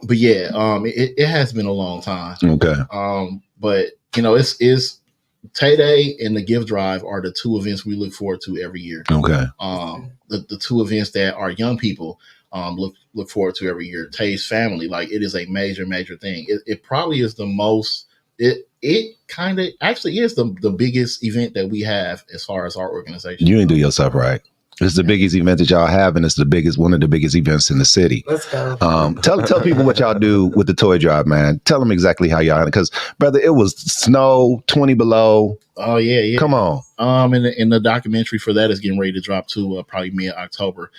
But yeah, it has been a long time. Okay. But it's Tay Day and the Gift Drive are the 2 events we look forward to every year. Okay. The 2 events that our young people look forward to every year. Tay's family, like it is a major thing. It probably is the most. It kind of actually is the biggest event that we have as far as our organization. You ain't do yourself right. It's the biggest event that y'all have, and it's one of the biggest events in the city. Let's go. Tell people what y'all do with the toy drive, man. Tell them exactly how y'all, because brother, it was snow, 20 below. Oh yeah. Come on. And the documentary for that is getting ready to drop too, probably mid-October.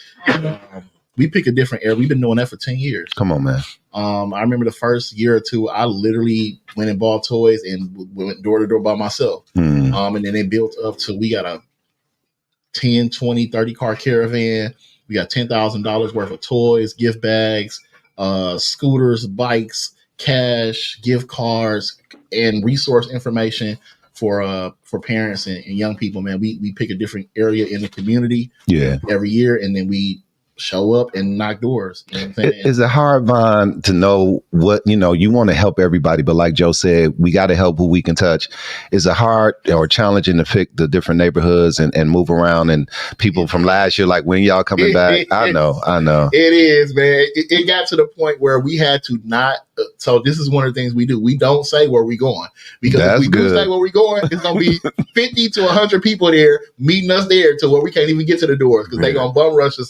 We pick a different area. We've been doing that for 10 years. Come on, man. I remember the first year or two, I literally went and bought toys and went door to door by myself. And then it built up to we got a 10, 20, 30 car caravan. We got $10,000 worth of toys, gift bags, scooters, bikes, cash, gift cards, and resource information for parents and young people. Man, we pick a different area in the community every year, and then we show up and knock doors. You know what I'm saying? Is it hard, Vaughn, to know what, you want to help everybody, but like Joe said, we got to help who we can touch. Is it hard or challenging to pick the different neighborhoods and move around, and people from last year, like when y'all coming back? I know. It is, man. It got to the point where we had to not. So this is one of the things we do. We don't say where we going, because if we do say where we going, it's going to be 50 to 100 people there meeting us there to where we can't even get to the doors because they're going to bum rush us as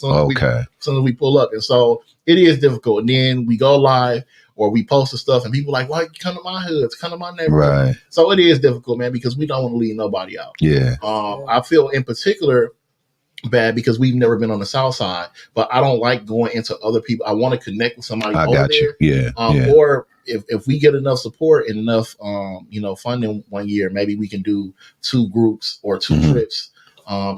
soon as we pull up. And so it is difficult. And then we go live or we post the stuff and people like, why come to my hood? Come to my neighborhood. Right. So it is difficult, man, because we don't want to leave nobody out. Yeah. I feel in particular bad because we've never been on the South Side, but I don't like going into other people. I want to connect with somebody over there. Yeah. Or if we get enough support and enough, funding one year, maybe we can do 2 groups or 2 trips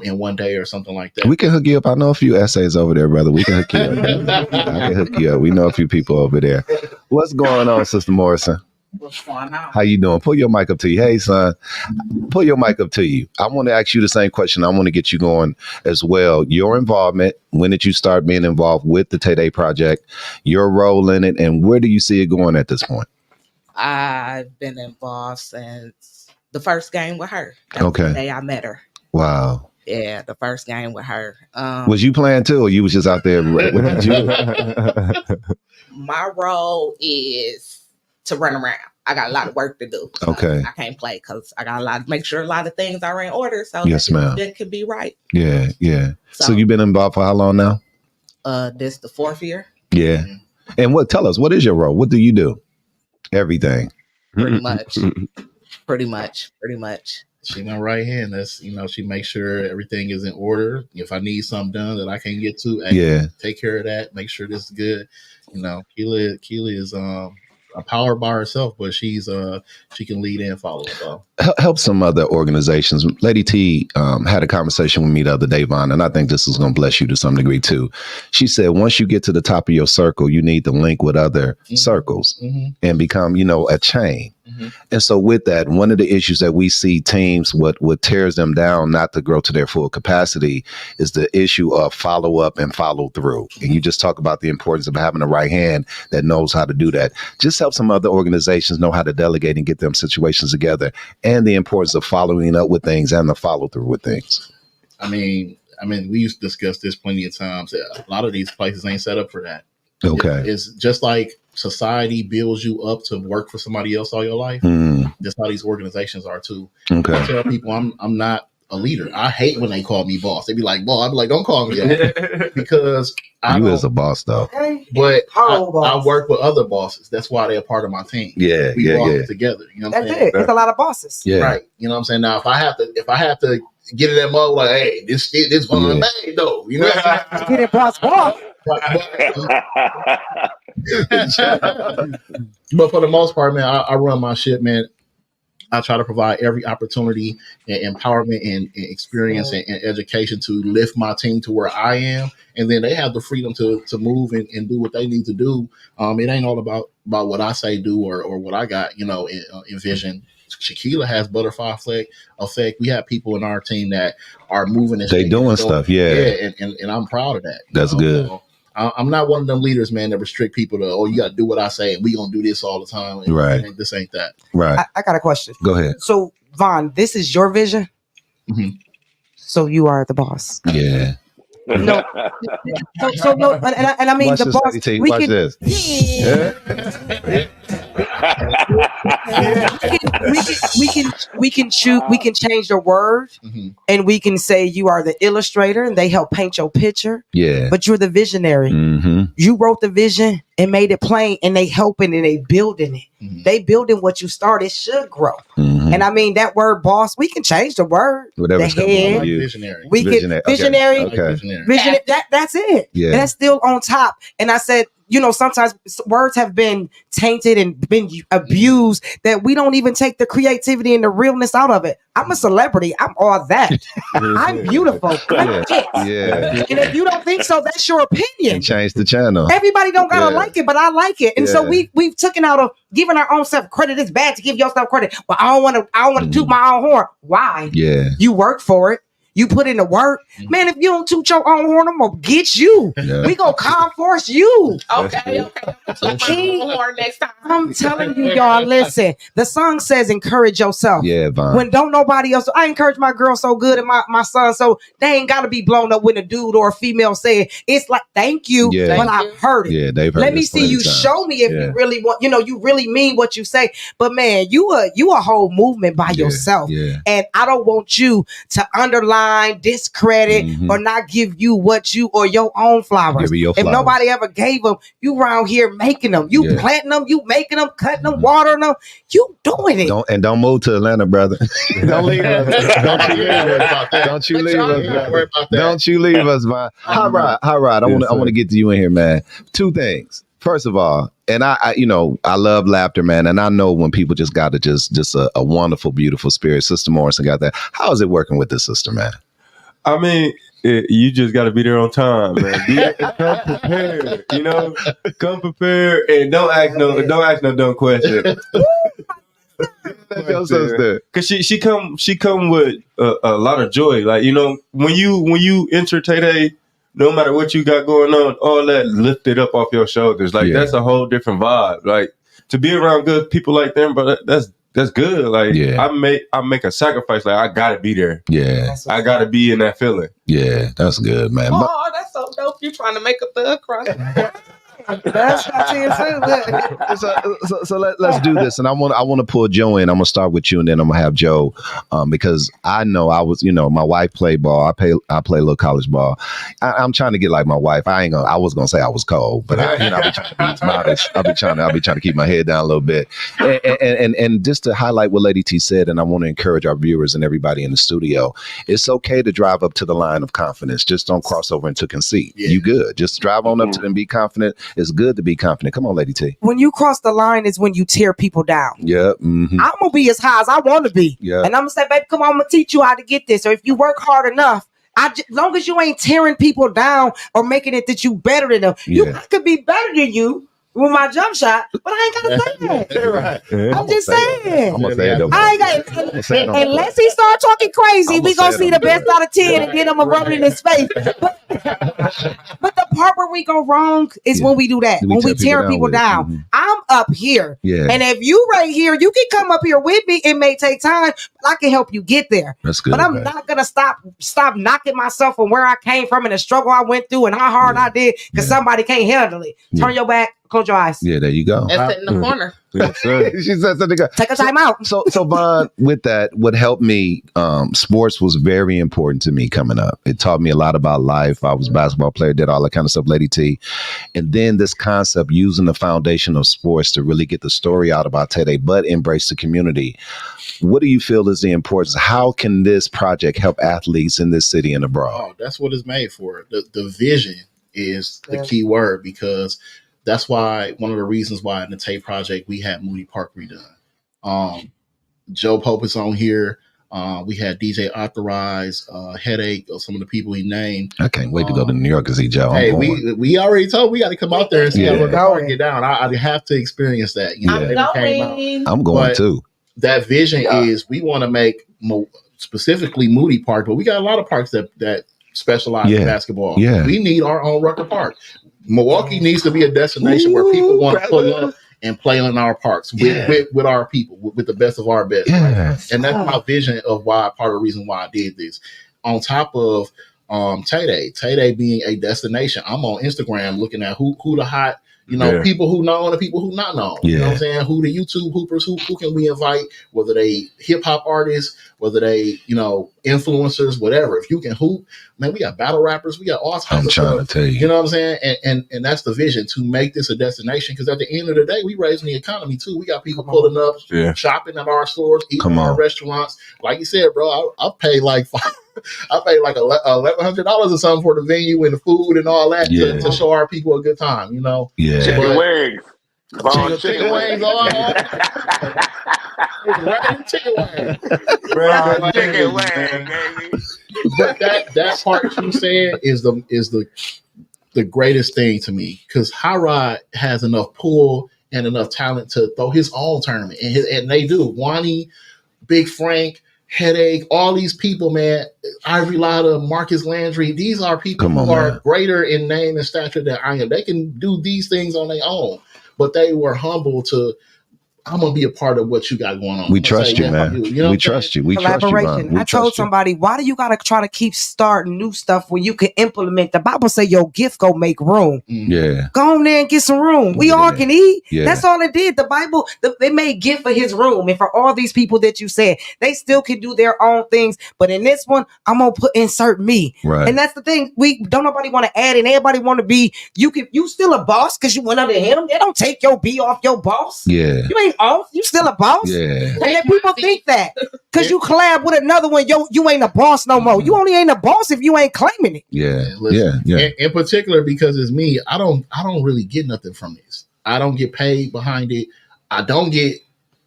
in one day or something like that. We can hook you up. I know a few essays over there, brother. We can hook you up. I can hook you up. We know a few people over there. What's going on, Sister Morrison? What's going on? How you doing? Pull your mic up to you. Hey, son. Pull your mic up to you. I want to ask you the same question. I want to get you going as well. Your involvement. When did you start being involved with the Tay Day Project? Your role in it, and where do you see it going at this point? I've been involved since the first game with her. That was Okay. the day I met her. Wow. Yeah, the first game with her. Was you playing too, or you was just out there? What did you? My role is to run around. I got a lot of work to do. So Okay. I can't play because I got a lot to make sure a lot of things are in order. So Yes, ma'am. that could be right. Yeah, yeah. So So- you've been involved for how long now? This the 4th year. Yeah. And tell us, what is your role? What do you do? Everything. Pretty much. Pretty much. She my right hand. That's she makes sure everything is in order. If I need something done that I can't get to, hey, Yeah. take care of that. Make sure this is good. Keela is a power by herself, but she can lead and follow. So Help some other organizations. Lady T had a conversation with me the other day, VAUN, and I think this is going to bless you to some degree too. She said, once you get to the top of your circle, you need to link with other circles and become, a chain. And so with that, one of the issues that we see teams, what tears them down not to grow to their full capacity is the issue of follow up and follow through. And you just talk about the importance of having a right hand that knows how to do that. Just help some other organizations know how to delegate and get them situations together, and the importance of following up with things and the follow through with things. I mean, we used to discuss this plenty of times. A lot of these places ain't set up for that. Okay. It's just like society builds you up to work for somebody else all your life. That's how these organizations are too. Okay. I tell people I'm not a leader. I hate when they call me boss. They be like, boss. I be like, don't call me that. Because You as a boss though. but I work with other bosses. That's why they're a part of my team. Yeah, we yeah, walk yeah. together. You know what I'm That's saying? it. It's a lot of bosses. Yeah. Right. You know what I'm saying? Now if I have to get in that mode like, hey, this one I made though. You know what I'm saying? Get it, boss. But for the most part, man, I run my shit, man. I try to provide every opportunity and empowerment and experience and education to lift my team to where I am. And then they have the freedom to move and do what they need to do. It ain't all about what I say do or what I got, in vision. Shaquila has butterfly effect. We have people in our team that are moving and They doing stuff, yeah. and I'm proud of that. That's good. So, I'm not one of them leaders, man, that restrict people to, you got to do what I say, and we gonna do this all the time. And Right. This ain't that. Right. I got a question. Go ahead. So, VAUN, this is your vision. So you are the boss. Yeah. No. So no, and I mean Watch the this, boss. Lady T. We Watch can, this. we can change the word, and we can say you are the illustrator, and they help paint your picture. Yeah. But you're the visionary. You wrote the vision and made it plain, and they helping and they building it. They building what you started should grow. And I mean that word boss, we can change the word. Whatever's the coming head. from you. Visionary. We can visionary. Okay. Vision. That's it. Yeah. And that's still on top. And I said, sometimes words have been tainted and been abused that we don't even take the creativity and the realness out of it. I'm a celebrity. I'm all that. I'm beautiful. I'm it. Yeah. And if you don't think so, that's your opinion. And change the channel. Everybody don't gotta Yeah. like it, but I like it. And so Yeah. we've taken out of giving our own self credit. It's bad to give yourself credit, but I don't want to toot my own horn. Why? Yeah. You work for it. You put in the work. Man, if you don't toot your own horn, I'm gonna get you. Yeah. We gonna force you. Okay. Horn next time. I'm telling you, y'all, listen. The song says encourage yourself. Yeah, Vaughn. When don't nobody else, I encourage my girl so good and my son, so they ain't gotta be blown up when a dude or a female say it. It's like, thank you, Yeah. but I've heard it. Yeah, they've heard Let me this see plenty you of times. show me if Yeah. you really want, you really mean what you say. But man, you a whole movement by yourself. Yeah. And I don't want you to underline, discredit, or not give you what you or your own flowers. Give you your If flowers. nobody ever gave them, you around here making them. You Yeah. planting them, you making them, cutting them, watering them. You doing it. Don't move to Atlanta, brother. Don't leave us. Don't you leave us. Don't you leave us. Don't worry about that. Don't you leave us, man. Hot Rod. I want to get to you in here, man. Two things. First of all, and I love laughter, man. And I know when people just got just a wonderful, beautiful spirit. Sister Morrison got that. How is it working with this sister, man? I mean, you just got to be there on time, man. Come prepared, you know. Come prepared and don't ask no dumb question. Cause she come with a lot of joy. Like, you know, when you enter Tay Day, no matter what you got going on, all that lifted up off your shoulders. Like that's a whole different vibe. Like to be around good people like them, but that's good. Like I make a sacrifice. Like I gotta be there. Yeah, I gotta be in that feeling. Yeah, that's good, man. Oh, that's so dope. You trying to make a thug cry. That's so let's do this, and I want to pull Joe in. I'm gonna start with you, and then I'm gonna have Joe, because I know I was, my wife played ball. I play a little college ball. I'm trying to get like my wife. I was gonna say I was cold, but I'll be trying to be modest. I'll be trying to keep my head down a little bit, and just to highlight what Lady T said, and I want to encourage our viewers and everybody in the studio. It's okay to drive up to the line of confidence. Just don't cross over into conceit. Yeah. You good? Just drive on up to them. Be confident. It's good to be confident. Come on, Lady T. When you cross the line is when you tear people down. Yeah. Mm-hmm. I'm going to be as high as I want to be. Yeah. And I'm going to say, baby, come on, I'm going to teach you how to get this. Or if you work hard enough, as long as you ain't tearing people down or making it that you better than them, I could be better than you with my jump shot, but I ain't got to say that. Right. I'm just saying. I'm going to say it though. I ain't got unless he start talking crazy, we going to see the best out of 10 and then I'm going to rub it in his face. But the part where we go wrong is when we do that. When we tear people down. Mm-hmm. I'm up here. Yeah. And if you right here, you can come up here with me. It may take time, but I can help you get there. That's good. But I'm not going to stop knocking myself from where I came from and the struggle I went through and how hard I did because somebody can't handle it. Turn your back. Close your eyes. Yeah, there you go. And sit in the corner. Yes, she said something. Take a time out. So VAUN, with that, what helped me, sports was very important to me coming up. It taught me a lot about life. I was a basketball player, did all that kind of stuff, Lady T. And then this concept, using the foundation of sports to really get the story out about Tay Day, but embrace the community. What do you feel is the importance? How can this project help athletes in this city and abroad? Oh, that's what it's made for. The vision is the key word, because that's why one of the reasons why in the Tay Project we had Moody Park redone. Joe Pope is on here. We had DJ Authorize, Headache, or some of the people he named. I can't wait to go to New York and see Joe. Hey, we already told we got to come out there and see how the park get down. I have to experience that. I'm going too. That vision is we want to make specifically Moody Park, but we got a lot of parks that specialize in basketball. Yeah. We need our own Rucker Park. Milwaukee needs to be a destination where people want to pull up and play in our parks with our people, with the best of our best. Yes. Right? And that's my vision of part of the reason why I did this. On top of Tay Day being a destination, I'm on Instagram looking at who the hot, people who know and the people who not know. You know what I'm saying? Who the YouTube hoopers, who can we invite, whether they hip hop artists, whether they, influencers, whatever. If you can hoop, man, we got battle rappers, we got all types of stuff. I'm trying to tell you. You know what I'm saying? And that's the vision, to make this a destination, because at the end of the day, we raising the economy too. We got people pulling up, shopping at our stores, eating in our restaurants. Like you said, bro, I paid like $1,100 or something for the venue and the food and all that to show our people a good time, Yeah. Chicken wings. Chicken wings. Chicken wings. But that part you said is the greatest thing to me, because High Rod has enough pull and enough talent to throw his own tournament, and they do. Wani, Big Frank, Headache, all these people, man. Ivory Lotta, Marcus Landry. These are people who are greater in name and stature than I am. They can do these things on their own, but they were humble to, I'm going to be a part of what you got going on. We trust you, man. We trust you. We trust you, man. I told somebody, why do you got to try to keep starting new stuff when you can implement? The Bible say your gift go make room. Yeah. Go on there and get some room. We all can eat. Yeah. That's all it did. The Bible, they made gift for his room. And for all these people that you said, they still can do their own things. But in this one, I'm going to insert me. Right. And that's the thing. Don't nobody want to add in. Everybody want to be, you still a boss because you went under him. They don't take your B off your boss. Yeah. You ain't off. You still a boss. Yeah. And then people think that because you collab with another one, you ain't a boss no more. You only ain't a boss if you ain't claiming it. Yeah. Listen, yeah. In particular, because it's me, I don't really get nothing from this. I don't get paid behind it. I don't get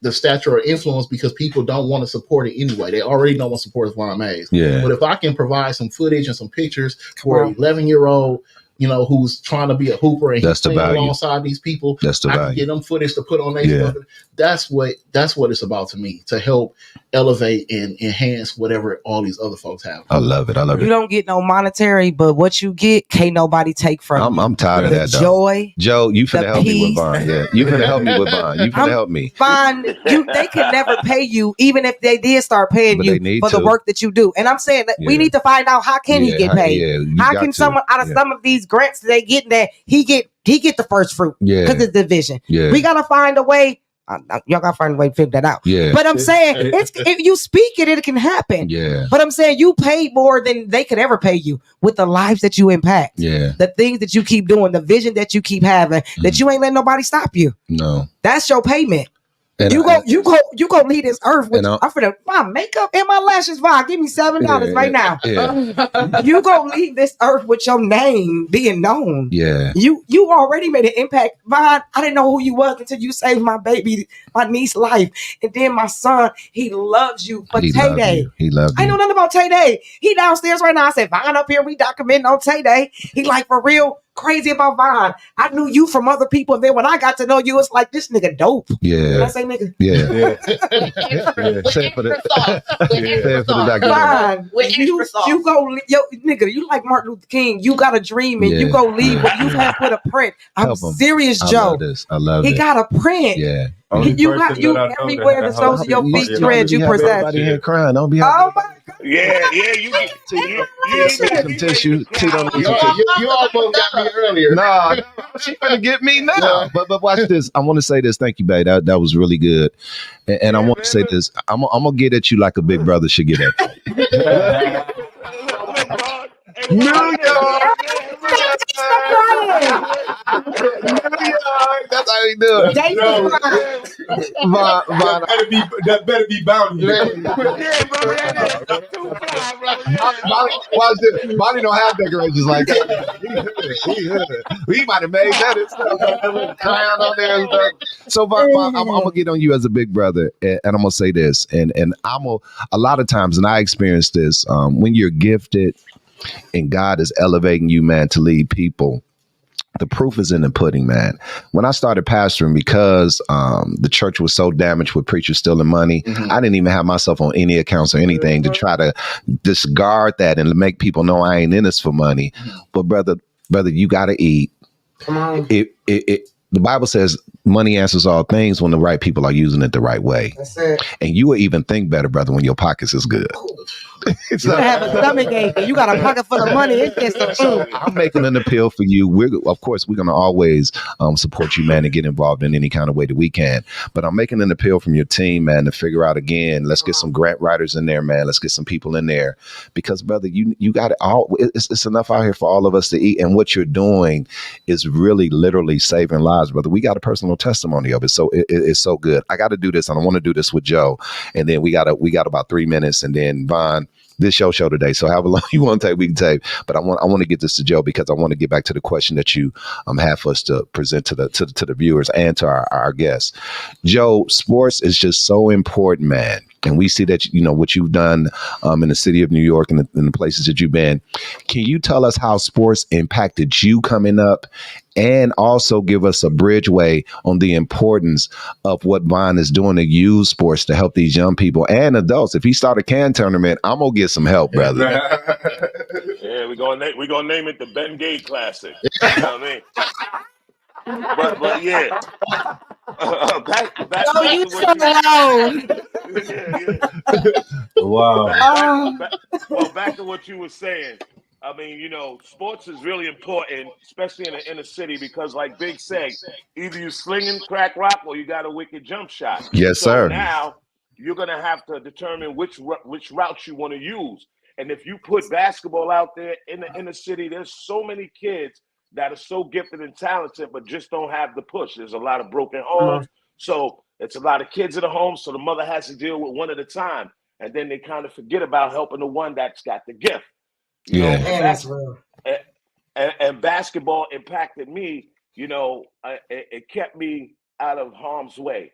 the stature or influence because people don't want to support it anyway. They already don't want to support VAUN Mays. Yeah. But if I can provide some footage and some pictures for an 11-year-old, who's trying to be a hooper and he's playing alongside these people, I can get them footage to put on their stuff. That's what it's about to me, to help elevate and enhance whatever all these other folks have. I love it. You don't get no monetary, but what you get, can't nobody take from you. I'm tired of that, though. Joy, Joe, you finna help me with VAUN. Yeah, you finna help me with VAUN. You finna help me. VAUN, they could never pay you, even if they did start paying you for the work that you do. And I'm saying that we need to find out, how can he get paid? How can someone out of some of these grants they get that he get the first fruit because it's division. We gotta find a way. Y'all gotta find a way to figure that out. But I'm saying, if you speak it can happen. But I'm saying, you paid more than they could ever pay you with the lives that you impact. The things that you keep doing, the vision that you keep having, that you ain't letting nobody stop you. No, that's your payment. And you go leave this earth with I'm finna my makeup and my lashes. VAUN, give me $7 right now. You go leave this earth with your name being known. You already made an impact. VAUN, I didn't know who you was until you saved my baby, my niece's life, and then my son. He loves you. But Tay Day, he loves you. I know nothing about Tay Day. He downstairs right now. I said, VAUN up here. We documenting on Tay Day. He like, for real. Crazy about VAUN. I knew you from other people, and then when I got to know you, it's like, this nigga dope. Did I say nigga? Say it for the VAUN, you go, nigga, you like Martin Luther King. You got a dream, and you go leave what you have put a print. I'm serious, Joe. I love this. He got a print. You everywhere the soles of your feet tread, you present. Everybody here crying. Don't be. Oh my God. You get some tissue. You almost got me earlier. Nah, she finna get me now. But watch this. I want to say this. Thank you, babe. That was really good. And I want to say this. I'm gonna get at you like a big brother should get at you. New York. That's how you do it. That better be bounty. Watch this. Bonnie don't have decorations like that. He might have made that and crown on there and stuff. So, I'm gonna get on you as a big brother, and I'm gonna say this, and a lot of times, and I experienced this, when you're gifted and God is elevating you, man, to lead people. The proof is in the pudding, man. When I started pastoring, because the church was so damaged with preachers stealing money, I didn't even have myself on any accounts or anything to try to discard that and make people know I ain't in this for money. But brother, you got to eat. Come on. The Bible says money answers all things when the right people are using it the right way. That's it. And you will even think better, brother, when your pockets is good. You have a stomach ache and you got a pocket full of money. It's just I'm making an appeal for you. Of course, we're going to always support you, man, and get involved in any kind of way that we can. But I'm making an appeal from your team, man, to figure out again. Let's get some grant writers in there, man. Let's get some people in there, because, brother, you got it all. It's enough out here for all of us to eat. And what you're doing is really, literally saving lives, brother. We got a personal testimony of it, so it's so good. I got to do this, and I want to do this with Joe, and then we got about 3 minutes, and then VAUN. This show today, so however long you want to take, we can take. But I want to get this to Joe, because I want to get back to the question that you have for us to present to the viewers and to our guests. Joe, sports is just so important, man. And we see that, what you've done in the city of New York and in the places that you've been. Can you tell us how sports impacted you coming up, and also give us a bridgeway on the importance of what VAUN is doing to use sports to help these young people and adults? If he start a can tournament, I'm going to get some help, brother. Yeah, we're gonna name it the Ben Gay Classic. You know what I mean? But yeah. Back you so low. Wow. Well, back to what you were saying. I mean, sports is really important, especially in the inner city, because, like Big said, either you slinging crack rock or you got a wicked jump shot. Yes, sir. Now you're gonna have to determine which route you want to use. And if you put basketball out there in the inner city, there's so many kids that are so gifted and talented, but just don't have the push. There's a lot of broken homes. So it's a lot of kids at the home. So the mother has to deal with one at a time. And then they kind of forget about helping the one that's got the gift. And basketball impacted me. It kept me out of harm's way.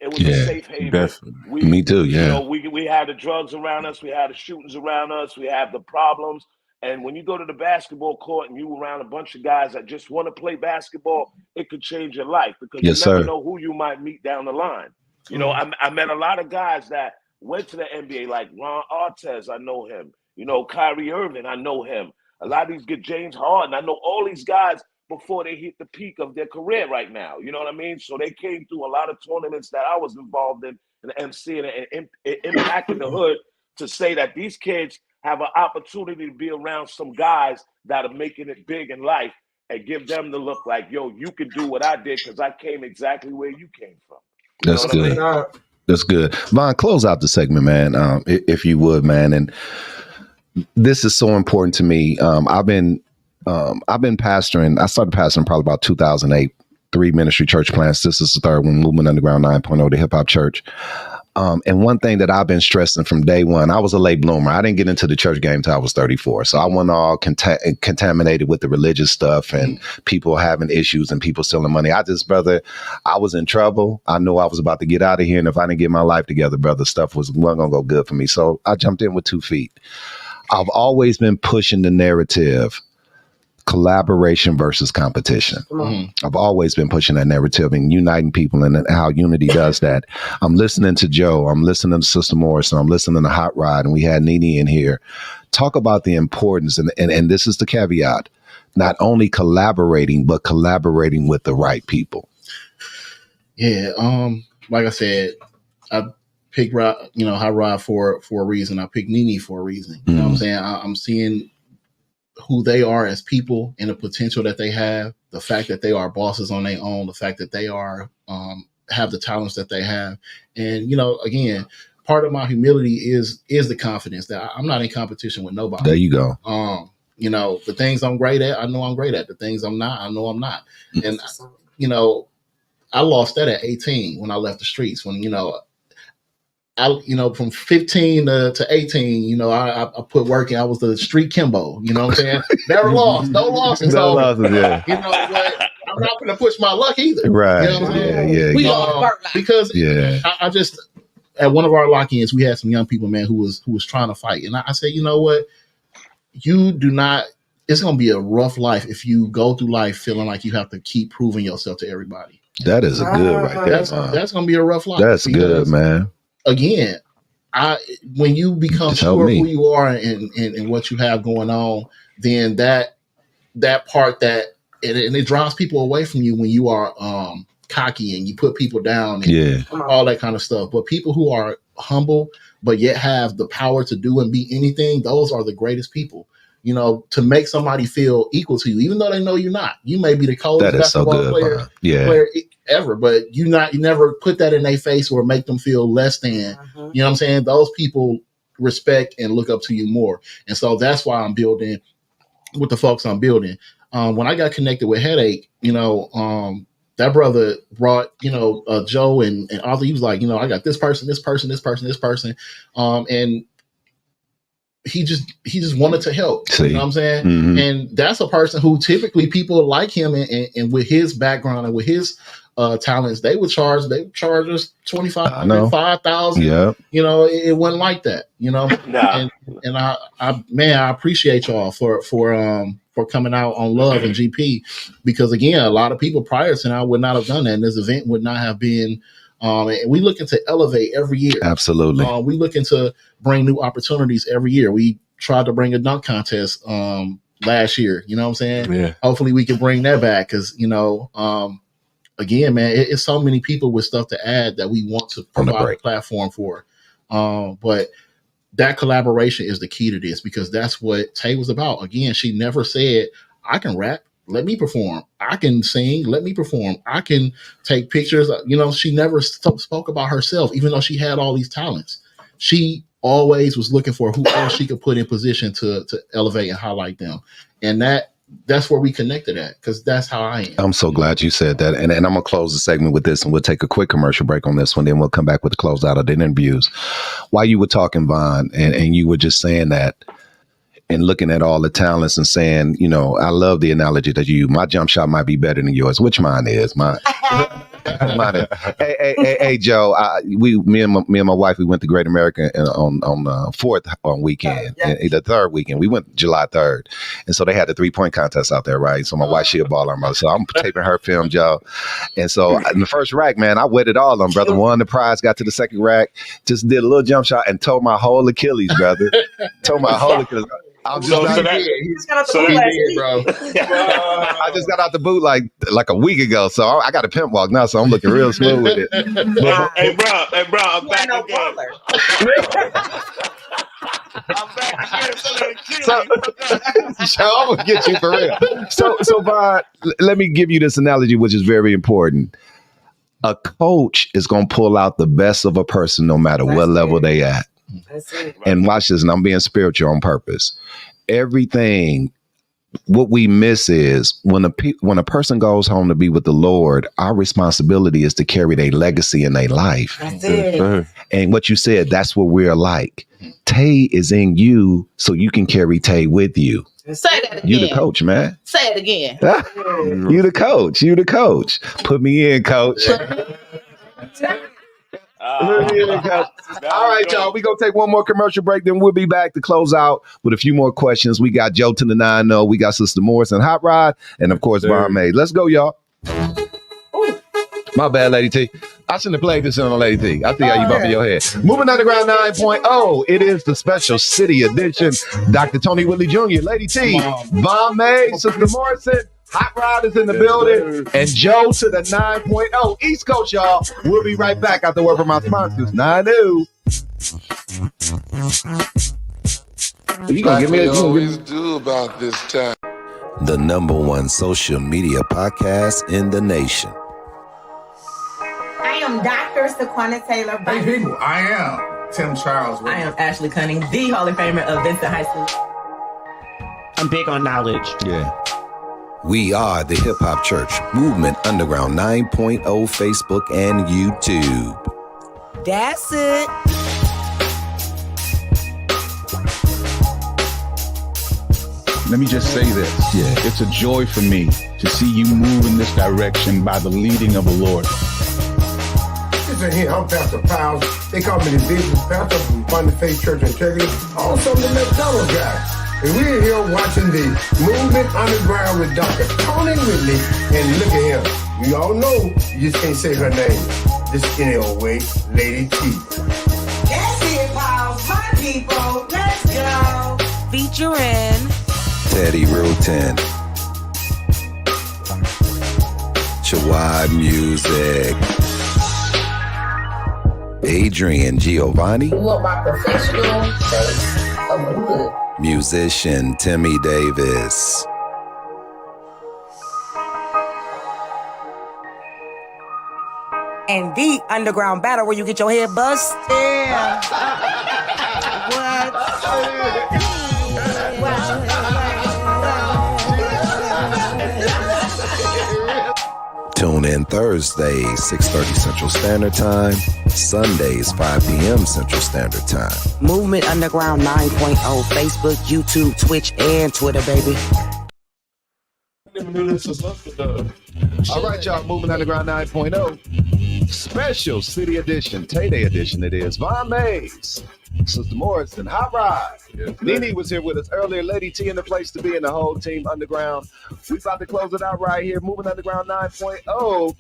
it was a safe haven. Definitely. Me too. Yeah. You know, we had the drugs around us, we had the shootings around us, we have the problems. And when you go to the basketball court and you around a bunch of guys that just want to play basketball, it could change your life because you never know who you might meet down the line. You know, I met a lot of guys that went to the NBA, like Ron Artest, I know him. You know, Kyrie Irving, I know him. A lot of these get James Harden. I know all these guys before they hit the peak of their career right now. You know what I mean? So they came through a lot of tournaments that I was involved in and emceeing, and it impacted the hood to say that these kids have an opportunity to be around some guys that are making it big in life and give them the look like, yo, you can do what I did because I came exactly where you came from. You That's good. That's good. Vaughn, close out the segment, man, if you would, man. And this is so important to me. I've been pastoring. I started pastoring probably about 2008, 3 ministry church plants. This is the third one, Movement Underground 9.0, the hip hop church. And one thing that I've been stressing from day one, I was a late bloomer. I didn't get into the church game until I was 34. So I wasn't all contaminated with the religious stuff and people having issues and people stealing money. I was in trouble. I knew I was about to get out of here. And if I didn't get my life together, brother, stuff wasn't going to go good for me. So I jumped in with 2 feet. I've always been pushing the narrative, collaboration versus competition. I've always been pushing that narrative and uniting people and how unity does that. I'm listening to Joe. I'm listening to Sister Morrison. I'm listening to Hot Rod. And we had Nene in here. Talk about the importance. And this is the caveat. Not only collaborating, but collaborating with the right people. Yeah. Like I said, I picked Hot Rod for a reason. I picked Nene for a reason. You know what I'm saying? I'm seeing who they are as people and the potential that they have, the fact that they are bosses on their own, the fact that they are have the talents that they have. And, you know, again, part of my humility is the confidence that I'm not in competition with nobody. There you go. You know, the things I'm great at, I know I'm great at. The things I'm not, I know I'm not. And, you know, I lost that at 18 when I left the streets. When, from 15 to 18, you know, I put work in. I was the street Kimbo, you know what I'm saying? Never lost, no losses. No losses, yeah. You know, but I'm not going to push my luck either. Right. You know what I'm saying? We because I just, at one of our lock-ins, we had some young people, man, who was trying to fight. And I said, you know what? You do not, it's going to be a rough life if you go through life feeling like you have to keep proving yourself to everybody. That is a good right there. That's going to be a rough life. That's good, man. Again, when you become sure of who you are and what you have going on, then that part and it drives people away from you when you are cocky and you put people down and all that kind of stuff. But people who are humble but yet have the power to do and be anything, those are the greatest people. You know, to make somebody feel equal to you, even though they know you're not. You may be the coldest basketball player ever, but you never put that in their face or make them feel less than. You know what I'm saying? Those people respect and look up to you more. And so that's why I'm building with the folks I'm building. When I got connected with Headache, you know, that brother brought, you know, Joe and Arthur. He was like, you know, I got this person. And he just wanted to help. You know what I'm saying? And that's a person who typically people like him and with his background and with his talents, they would charge us $2,500, $5,000. Yeah. You know, it wasn't like that, you know. And I appreciate y'all for coming out on Love and GP, because again, a lot of people prior to now would not have done that, and this event would not have been. And we looking to elevate every year. Absolutely. We looking to bring new opportunities every year. We tried to bring a dunk contest last year. You know what I'm saying? Yeah. Hopefully we can bring that back because, you know, again, man, it's so many people with stuff to add that we want to provide a platform for. But that collaboration is the key to this, because that's what Tay was about. Again, she never said, I can rap. Let me perform. I can sing. Let me perform. I can take pictures. You know, she never spoke about herself, even though she had all these talents. She always was looking for who else she could put in position to elevate and highlight them. And that's where we connected at, because that's how I am. I'm so glad you said that. And I'm going to close the segment with this, and we'll take a quick commercial break on this one. Then we'll come back with the close out of the interviews. While you were talking, Vaughn, and you were just saying that, and looking at all the talents and saying, you know, I love the analogy that you use. My jump shot might be better than yours, which mine is. Mine is. Hey, Joe. Me and my wife, we went to Great America on 4th weekend, the 3rd weekend. We went July 3rd, and so they had the 3-point contest out there, right? So my wife, she a baller, brother. So I'm taping her film, Joe. And so in the first rack, man, I wetted all of them, brother. Won the prize, got to the second rack, just did a little jump shot and tore my whole Achilles, brother. Tore my whole Achilles. I'm just Bro. I just got out the boot like a week ago, so I got a pimp walk now, so I'm looking real smooth with it. Hey, bro, I'm back again. I'm back again. So I'm gonna get you for real. So Vaughn, let me give you this analogy, which is very important. A coach is gonna pull out the best of a person, no matter what level they at. That's it. And watch this, and I'm being spiritual on purpose. Everything, what we miss is when a person goes home to be with the Lord, our responsibility is to carry their legacy in their life. That's it. And what you said, that's what we're like. Tay is in you, so you can carry Tay with you. Say that again. You the coach, man. Say it again. You the coach. You the coach. Put me in, coach. All right, y'all. We're going to take one more commercial break. Then we'll be back to close out with a few more questions. We got Joe to the 9-0. We got Sister Morris and Hot Rod. And, of course, VAUN May. Let's go, y'all. My bad, Lady T. I shouldn't have played this on Lady T. I think how you bumping your head. Moving Underground 9.0. It is the special city edition. Dr. Tony Whitley Jr., Lady T, VAUN May, Sister Morrison, Hot Rod is in the building, and Joe to the 9.0. East Coast, y'all. We'll be right back after word from my sponsors. 9-2. You gonna give me a do about this time. The #1 social media podcast in the nation. I am Dr. Saquana Taylor. Hey people, I am Tim Charles. I am Ashley Cunning, the Hall of Famer of Vincent High School. I'm big on knowledge. Yeah. We are the Hip Hop Church, Movement Underground 9.0, Facebook and YouTube. That's it. Let me just say this. Yeah. It's a joy for me to see you move in this direction by the leading of the Lord. Listen here, I'm Pastor Powell. They call me the business pastor from Fund Faith Church Integrity. Also the McDonald's guy. And we're here watching the Movement Underground with Dr. Tony Whitley. And look at him. You all know you just can't say her name. Just any old way, Lady T. That's it, pals. My people. Let's go. Featuring Teddy Rutan, Chawad Music, Adrian Giovanni, You want my professional face of the hood. musician Timmy Davis, and the underground battle where you get your head bust. Yeah. Tune in Thursdays, 6:30 Central Standard Time, Sundays, 5 p.m. Central Standard Time. Movement Underground 9.0, Facebook, YouTube, Twitch, and Twitter, baby. All right, y'all, Moving Underground 9.0. Special City Edition, Tay Day Edition it is. VAUN Mays, Sister Morrison, Hot Rod. Nene was here with us earlier. Lady T in the place to be, and the whole team Underground. We about to close it out right here. Moving Underground 9.0.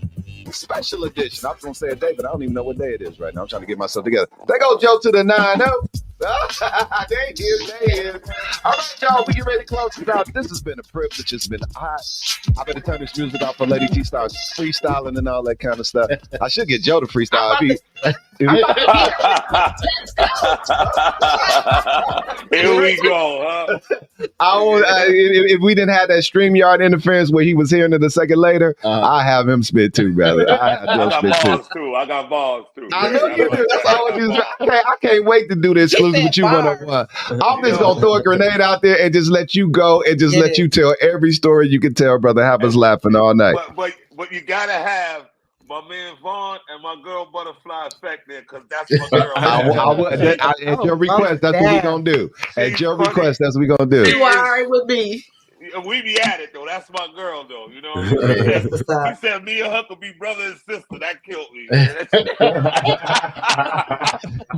Special edition. I was going to say a day, but I don't even know what day it is right now. I'm trying to get myself together. There go Joe to the 9-0. There he is. All right, y'all, we get ready to close it out. This has been a privilege. It's been hot. I better turn this music off for Lady T starts freestyling and all that kind of stuff. I should get Joe to freestyle. Here we go, huh? If we didn't have that StreamYard interference where he was hearing it a second later, I have him spit too, brother. I got balls too. I know you do. That's all I do. I can't wait to do the exclusive with you one-on-one. I'm just gonna throw a grenade out there and just let you go and just let you tell every story you can tell, brother. Have us laughing all night. But you gotta have my man Vaughn and my girl Butterfly Effect there, because that's my girl. At your request, that's what we gonna do. At your request, that's what we gonna do. You all right with me? We be at it though. That's my girl though. You know what I mean? He said me and her could be brother and sister. That killed me.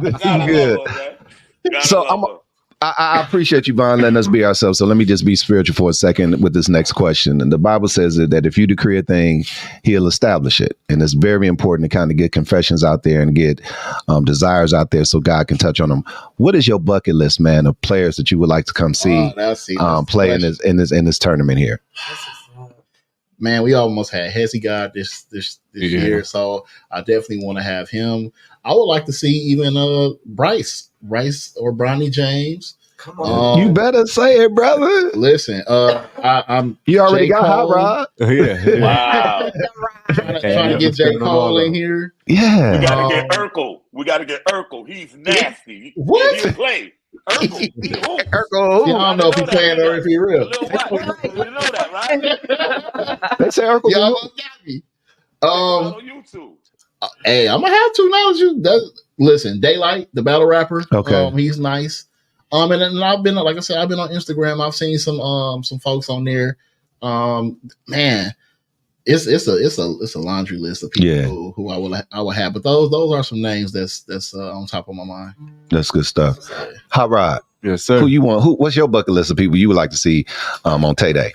This is good. So I appreciate you, Vaughn, letting us be ourselves. So let me just be spiritual for a second with this next question. And the Bible says that if you decree a thing, he'll establish it. And it's very important to kind of get confessions out there and get desires out there so God can touch on them. What is your bucket list, man, of players that you would like to come see play in this tournament here? Man, we almost had Hezzy God this year, so I definitely want to have him. I would like to see even Bryce or Bronny James. Come on, you better say it, brother. Listen, I'm. You already got Hot Rod. Yeah. Wow. trying to get J. Cole in here. Yeah. We gotta get Urkel. We gotta get Urkel. He's nasty. What? He'll play. Urkel. Urkel. I don't know if he's playing or if he's real. You know that, right? They say Urkel. Y'all got me. On YouTube. Hey, I'm gonna have to now. Listen, Daylight, the battle rapper. Okay. He's nice. And then I've been, like I said, I've been on Instagram. I've seen some folks on there. Man, it's a laundry list of people who I would have. But those are some names that's on top of my mind. That's good stuff. Hot Rod. Yes, sir. Who you want? What's your bucket list of people you would like to see on Tay Day?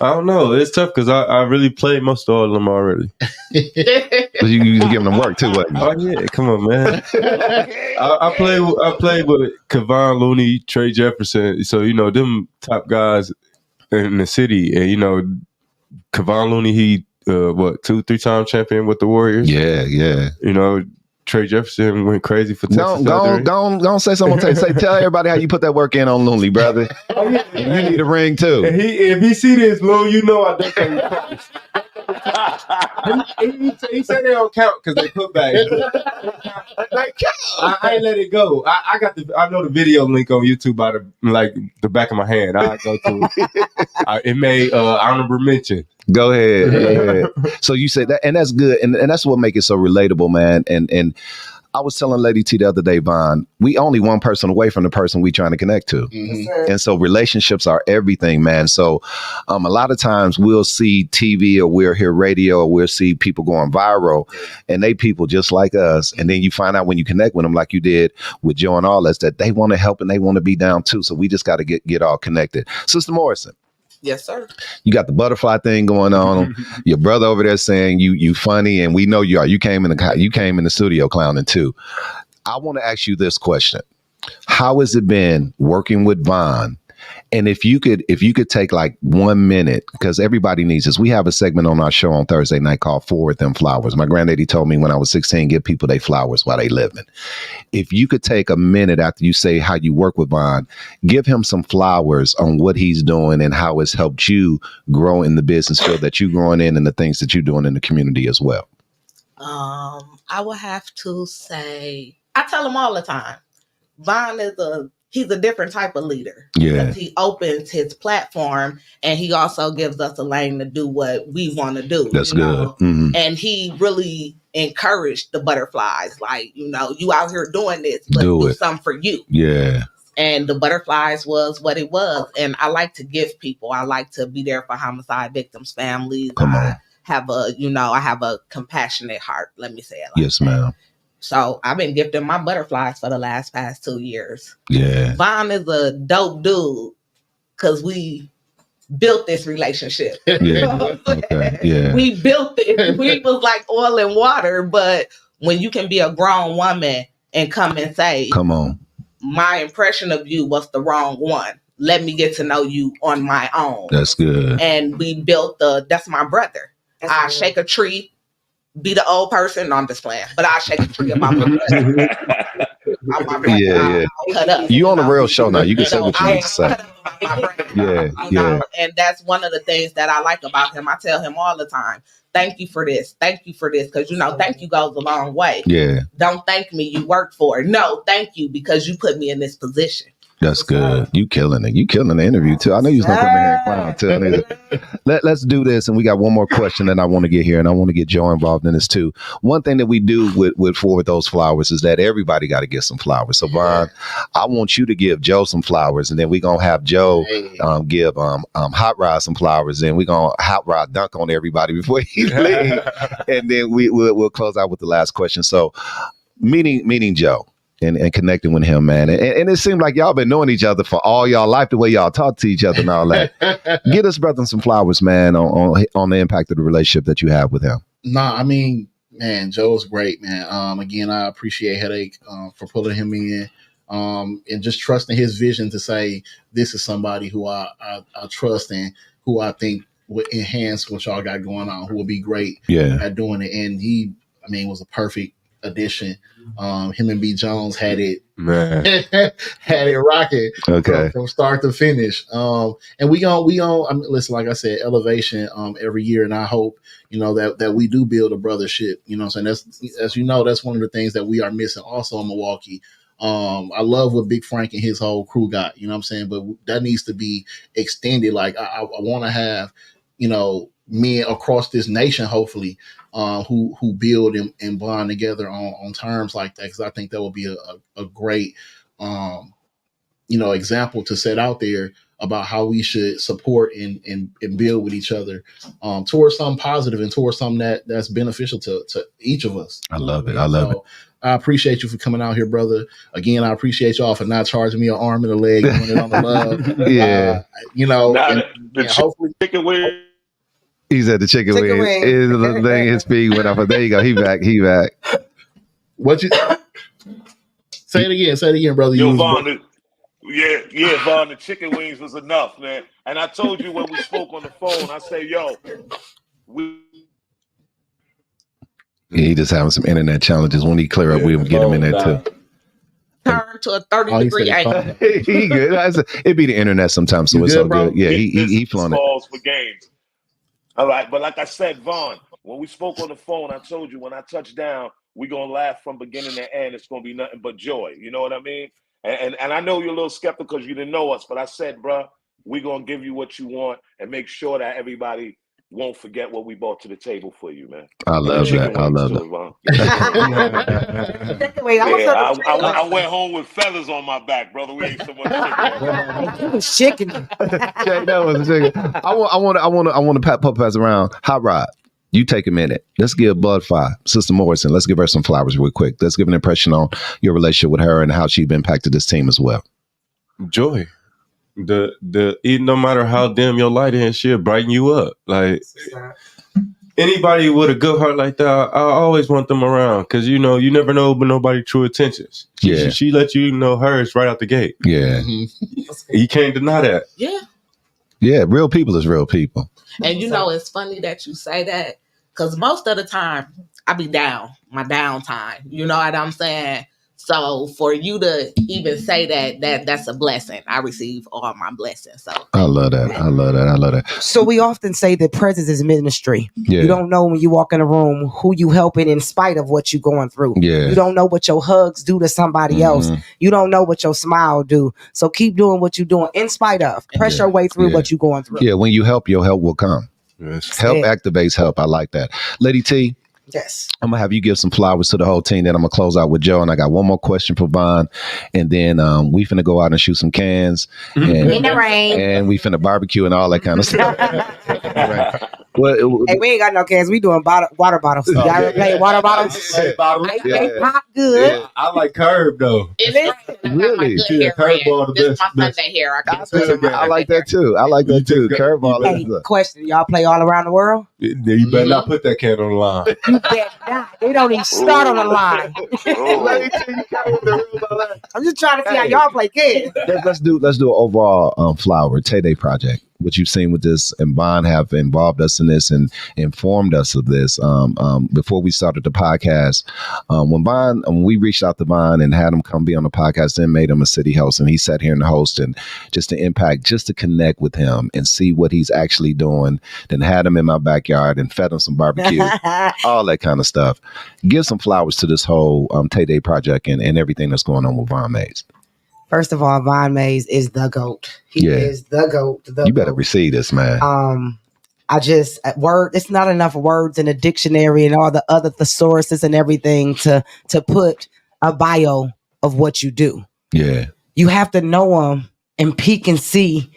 I don't know. It's tough because I really played most of all of them already. You giving them work too, wasn't you? Oh yeah, come on, man. I played with Kevon Looney, Trey Jefferson. So them top guys in the city, and Kevon Looney, he 2-3 time champion with the Warriors. Yeah. Trey Jefferson went crazy for Texas. Don't say something. Tell everybody how you put that work in on Looney, brother. Oh, yeah. You need a ring too. And if he see this, Lou, I definitely. he said they don't count because they put back. They count. I ain't let it go. I know the video link on YouTube by the back of my hand. I go to it. It made honorable mention. Go ahead. So you said that, and that's good, and that's what makes it so relatable, man. And I was telling Lady T the other day, Vaughn, we only one person away from the person we trying to connect to. Mm-hmm. And so relationships are everything, man. So a lot of times we'll see TV or we'll hear radio or we'll see people going viral and they people just like us. And then you find out when you connect with them like you did with Joe and all us that they want to help and they want to be down too. So we just got to get all connected. Sister Morrison. Yes, sir. You got the butterfly thing going on. Your brother over there saying you funny, and we know you are. You came in the studio clowning too. I want to ask you this question: how has it been working with VAUN? And if you could take like 1 minute, because everybody needs this. We have a segment on our show on Thursday night called Forward Them Flowers. My granddaddy told me when I was 16, give people their flowers while they living. If you could take a minute after you say how you work with VAUN, give him some flowers on what he's doing and how it's helped you grow in the business field that you're growing in and the things that you're doing in the community as well. I would have to say, I tell him all the time, VAUN he's a different type of leader. Yeah. Because he opens his platform and he also gives us a lane to do what we want to do. That's good. Mm-hmm. And he really encouraged the butterflies. Like, you out here doing this, but do something for you. Yeah. And the butterflies was what it was. And I like to give people. I like to be there for homicide victims' families. I have a compassionate heart. Let me say it like yes, ma'am. So I've been gifting my butterflies for the past 2 years. Yeah. VAUN is a dope dude because we built this relationship. Yeah. Okay. Yeah. We built it. We was like oil and water, but when you can be a grown woman and come and say, come on, my impression of you was the wrong one. Let me get to know you on my own. That's good. And we built that's my brother. I shake a tree. Be the old person. No, I'm just playing. But I'll shake a tree about my brother. Yeah. Cut up. You on the real show now. You can say what you need to say. Yeah. And that's one of the things that I like about him. I tell him all the time, thank you for this. Thank you for this. Because, thank you goes a long way. Yeah. Don't thank me. You worked for it. No, thank you because you put me in this position. That's good. You killing it. You killing the interview too. I know you was gonna come in here and clown too. Let's do this, and we got one more question that I want to get here, and I want to get Joe involved in this too. One thing that we do with Forward Those Flowers is that everybody got to get some flowers. So Vaughn, I want you to give Joe some flowers, and then we gonna have Joe give Hot Rod some flowers, and we gonna Hot Rod dunk on everybody before he leave, and then we'll close out with the last question. So meeting Joe. And connecting with him, man. And it seemed like y'all been knowing each other for all y'all life, the way y'all talk to each other and all that. Get us, brother, some flowers, man, on the impact of the relationship that you have with him. Nah, I mean, man, Joe's great, man. Again, I appreciate Headache for pulling him in and just trusting his vision to say, this is somebody who I trust and who I think would enhance what y'all got going on, who will be great at doing it. And he, I mean, was a perfect addition. Him and B Jones had it rocking from start to finish. And we on I mean, listen, like I said, elevation every year, and I hope that we do build a brothership. You know what I'm saying? That's, as you know, that's one of the things that we are missing also in Milwaukee. I love what Big Frank and his whole crew got, you know what I'm saying? But that needs to be extended. Like I want to have, men across this nation, hopefully, who build and bond together on terms like that. Because I think that will be a great, example to set out there about how we should support and build with each other towards something positive and towards something that's beneficial to each of us. I love it. I love it. I appreciate you for coming out here, brother. Again, I appreciate y'all for not charging me an arm and a leg, doing it on the love. Hopefully, chicken wing. He's at the chicken wing. His little thing, his feet went up. There you go. He back. What you say it again? Say it again, brother. Yo, Vaughn. Vaughn. The chicken wings was enough, man. And I told you when we spoke on the phone, I say, he just having some internet challenges. When he clear up, we'll get him in there too. Turn to a 30-degree angle. He good. It be the internet sometimes, so it's so good. Yeah, he flown it. Calls for games. All right, but like I said, Vaughn, when we spoke on the phone, I told you when I touch down, we're gonna laugh from beginning to end. It's gonna be nothing but joy. You know what I mean? And I know you're a little skeptical because you didn't know us, but I said, bro, we're gonna give you what you want and make sure that everybody won't forget what we brought to the table for you, man. I love that. I love that. I went home with feathers on my back, brother. We ate so much chicken. It was chicken. That was a chicken. I want to pass around. Hot Rod, you take a minute. Let's give Bud Five, Sister Morrison. Let's give her some flowers real quick. Let's give an impression on your relationship with her and how she's impacted this team as well. Joy. No matter how dim your light is, she'll brighten you up. Like anybody with a good heart like that, I always want them around because you never know but nobody's true intentions. She let you know hers right out the gate. Yeah, you can't deny that. Yeah, real people is real people. And it's funny that you say that because most of the time I be down, my downtime. You know what I'm saying? So for you to even say that's a blessing. I receive all my blessings. So I love that. So we often say that presence is ministry. Yeah. You don't know when you walk in a room who you helping in spite of what you're going through. Yeah. You don't know what your hugs do to somebody else. You don't know what your smile do. So keep doing what you're doing in spite of. Press your way through what you're going through. Yeah, when you help, your help will come. Yes. Help activates help. I like that. Lady T. Yes. I'm going to have you give some flowers to the whole team. Then I'm going to close out with Joe. And I got one more question for Vaughn. And then we finna go out and shoot some cans. And, in the rain. And we finna barbecue and all that kind of stuff. Right. Hey, we ain't got no cans. We doing water bottles. Y'all ever play water bottles? They pop good. Yeah. I like Curb, though. Really? Curveball This is my Sunday hair. I like that too. Curveball. Hey, question. Y'all play all around the world? You better not put that can on the line. You bet not. They don't even start on the line. I'm just trying to see how y'all play kids. Let's do an overall flower Tay Day project. What you've seen with this, and Vaughn have involved us in this and informed us of this. Before we started the podcast, when we reached out to Vaughn and had him come be on the podcast, then made him a city host, and he sat here in the host, and just to impact, just to connect with him and see what he's actually doing. Then had him in my backyard and fed him some barbecue, all that kind of stuff. Give some flowers to this whole Tay Day project and everything that's going on with Vaughn Mays. First of all, Von Mays is the GOAT. He is the GOAT. You better receive this, man. It's not enough words in a dictionary and all the other thesauruses and everything to put a bio of what you do. Yeah. You have to know him and peek and see.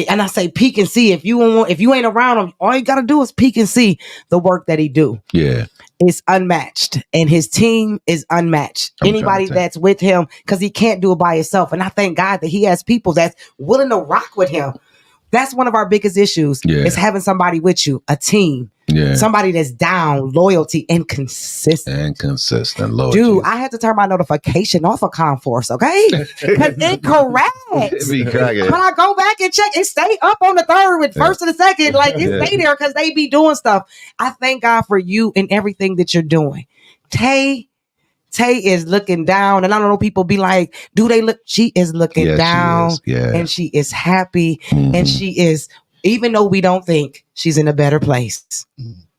And I say peek and see. If you ain't around him, all you got to do is peek and see the work that he do. Yeah. It's unmatched, and his team is unmatched. Anybody that's with him, because he can't do it by himself. And I thank God that he has people that's willing to rock with him. That's one of our biggest issues is having somebody with you, a team. Yeah. Somebody that's down, loyalty, and consistent. Loyalty. Dude, I had to turn my notification off of Conforce, okay? Because incorrect. It be cracking. When I go back and check, it stay up on the third with first and the second. Like, it stay there because they be doing stuff. I thank God for you and everything that you're doing. Tay is looking down, and I don't know, people be like, do they look? She is looking down, and she is happy, and she is, even though we don't think, she's in a better place.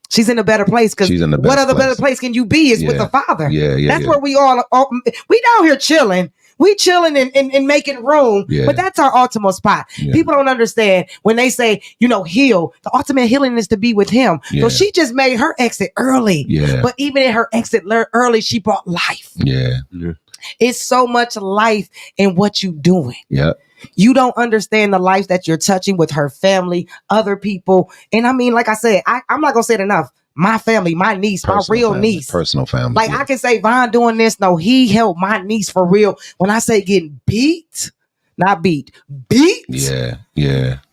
She's in a better place because what other better place can you be is with the Father. That's where we all we down here chilling. We chilling and making room, but that's our ultimate spot. People don't understand when they say, heal. The ultimate healing is to be with him. So she just made her exit early. But even in her exit early, she brought life. It's so much life in what you doing. You don't understand the life that you're touching with her family, other people. And I mean, like I said, I'm not going to say it enough. My family, my niece, niece. Personal family. Like I can say Von doing this. No, he helped my niece for real. When I say getting beat. Yeah.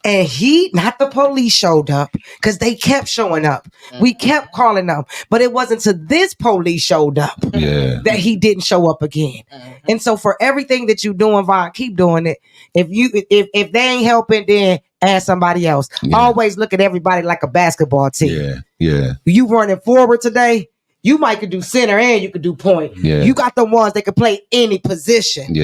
And not the police showed up because they kept showing up. We kept calling them, but it wasn't till this police showed up that he didn't show up again. And so for everything that you're doing, Von, keep doing it. If they ain't helping, then ask somebody else. Always look at everybody like a basketball team. You running forward today. You might could do center and you could do point. You got the ones that can play any position.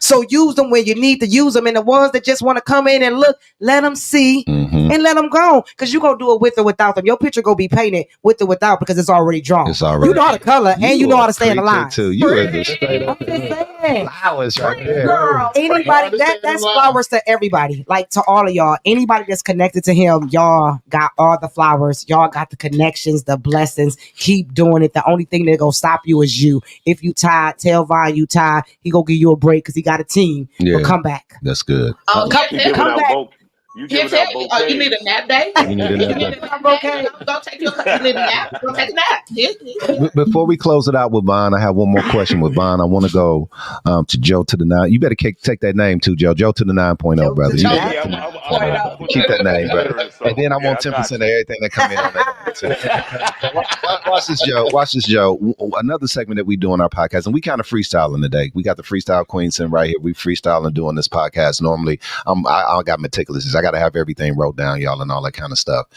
So use them when you need to use them. And the ones that just want to come in and look, let them see and let them go. Because you're going to do it with or without them. Your picture going to be painted with or without because it's already drawn. You know how to color and you know how to stay in the line. Too. You are the straight up flowers right there. Anybody, that's flowers to everybody. Like to all of y'all. Anybody that's connected to him, y'all got all the flowers. Y'all got the connections, the blessings. Keep doing it. The only thing that's gonna stop you is you. If you tired, tell Von you tired. He gonna give you a break because he got a team. But come back. That's good. Come back. You need a nap day? You need a nap day. Go take your you need a nap. Go take a nap. Before we close it out with Von, I have one more question with Von. I want to go to Joe to the 9. You better take that name too, Joe. Joe to the 9.0, brother. Keep that name, brother. And then I want 10% of everything that come in on that. Watch this, Joe. Another segment that we do on our podcast, and we kind of freestyling today. We got the freestyle queen sitting right here. We freestyling doing this podcast. Normally, I got meticulous. I got to have everything wrote down, y'all, and all that kind of stuff.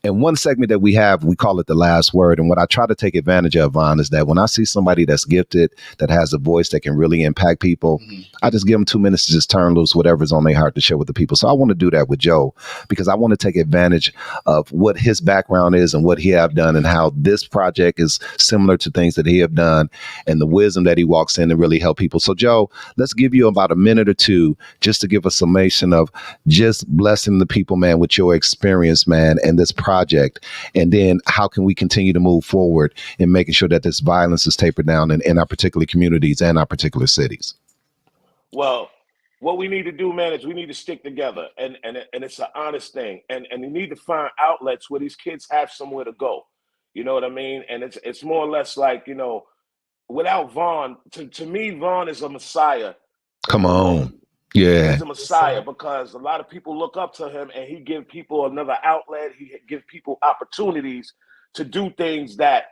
And one segment that we have, we call it the last word. And what I try to take advantage of, Von, is that when I see somebody that's gifted, that has a voice that can really impact people, I just give them 2 minutes to just turn loose whatever's on their heart to share with the people. So I want to do that with Joe because I want to take advantage of what his background is and what he have done and how this project is similar to things that he have done and the wisdom that he walks in and really help people. So Joe, let's give you about a minute or two just to give a summation of just blessing the people, man, with your experience, man, and this project, and then how can we continue to move forward in making sure that this violence is tapered down in our particular communities and our particular cities? Well, what we need to do, man, is we need to stick together, and it's an honest thing, and we need to find outlets where these kids have somewhere to go. You know what I mean? And it's more or less like, without Von, to me, Von is a messiah. Come on. Yeah. He's a messiah because a lot of people look up to him and he give people another outlet. He give people opportunities to do things that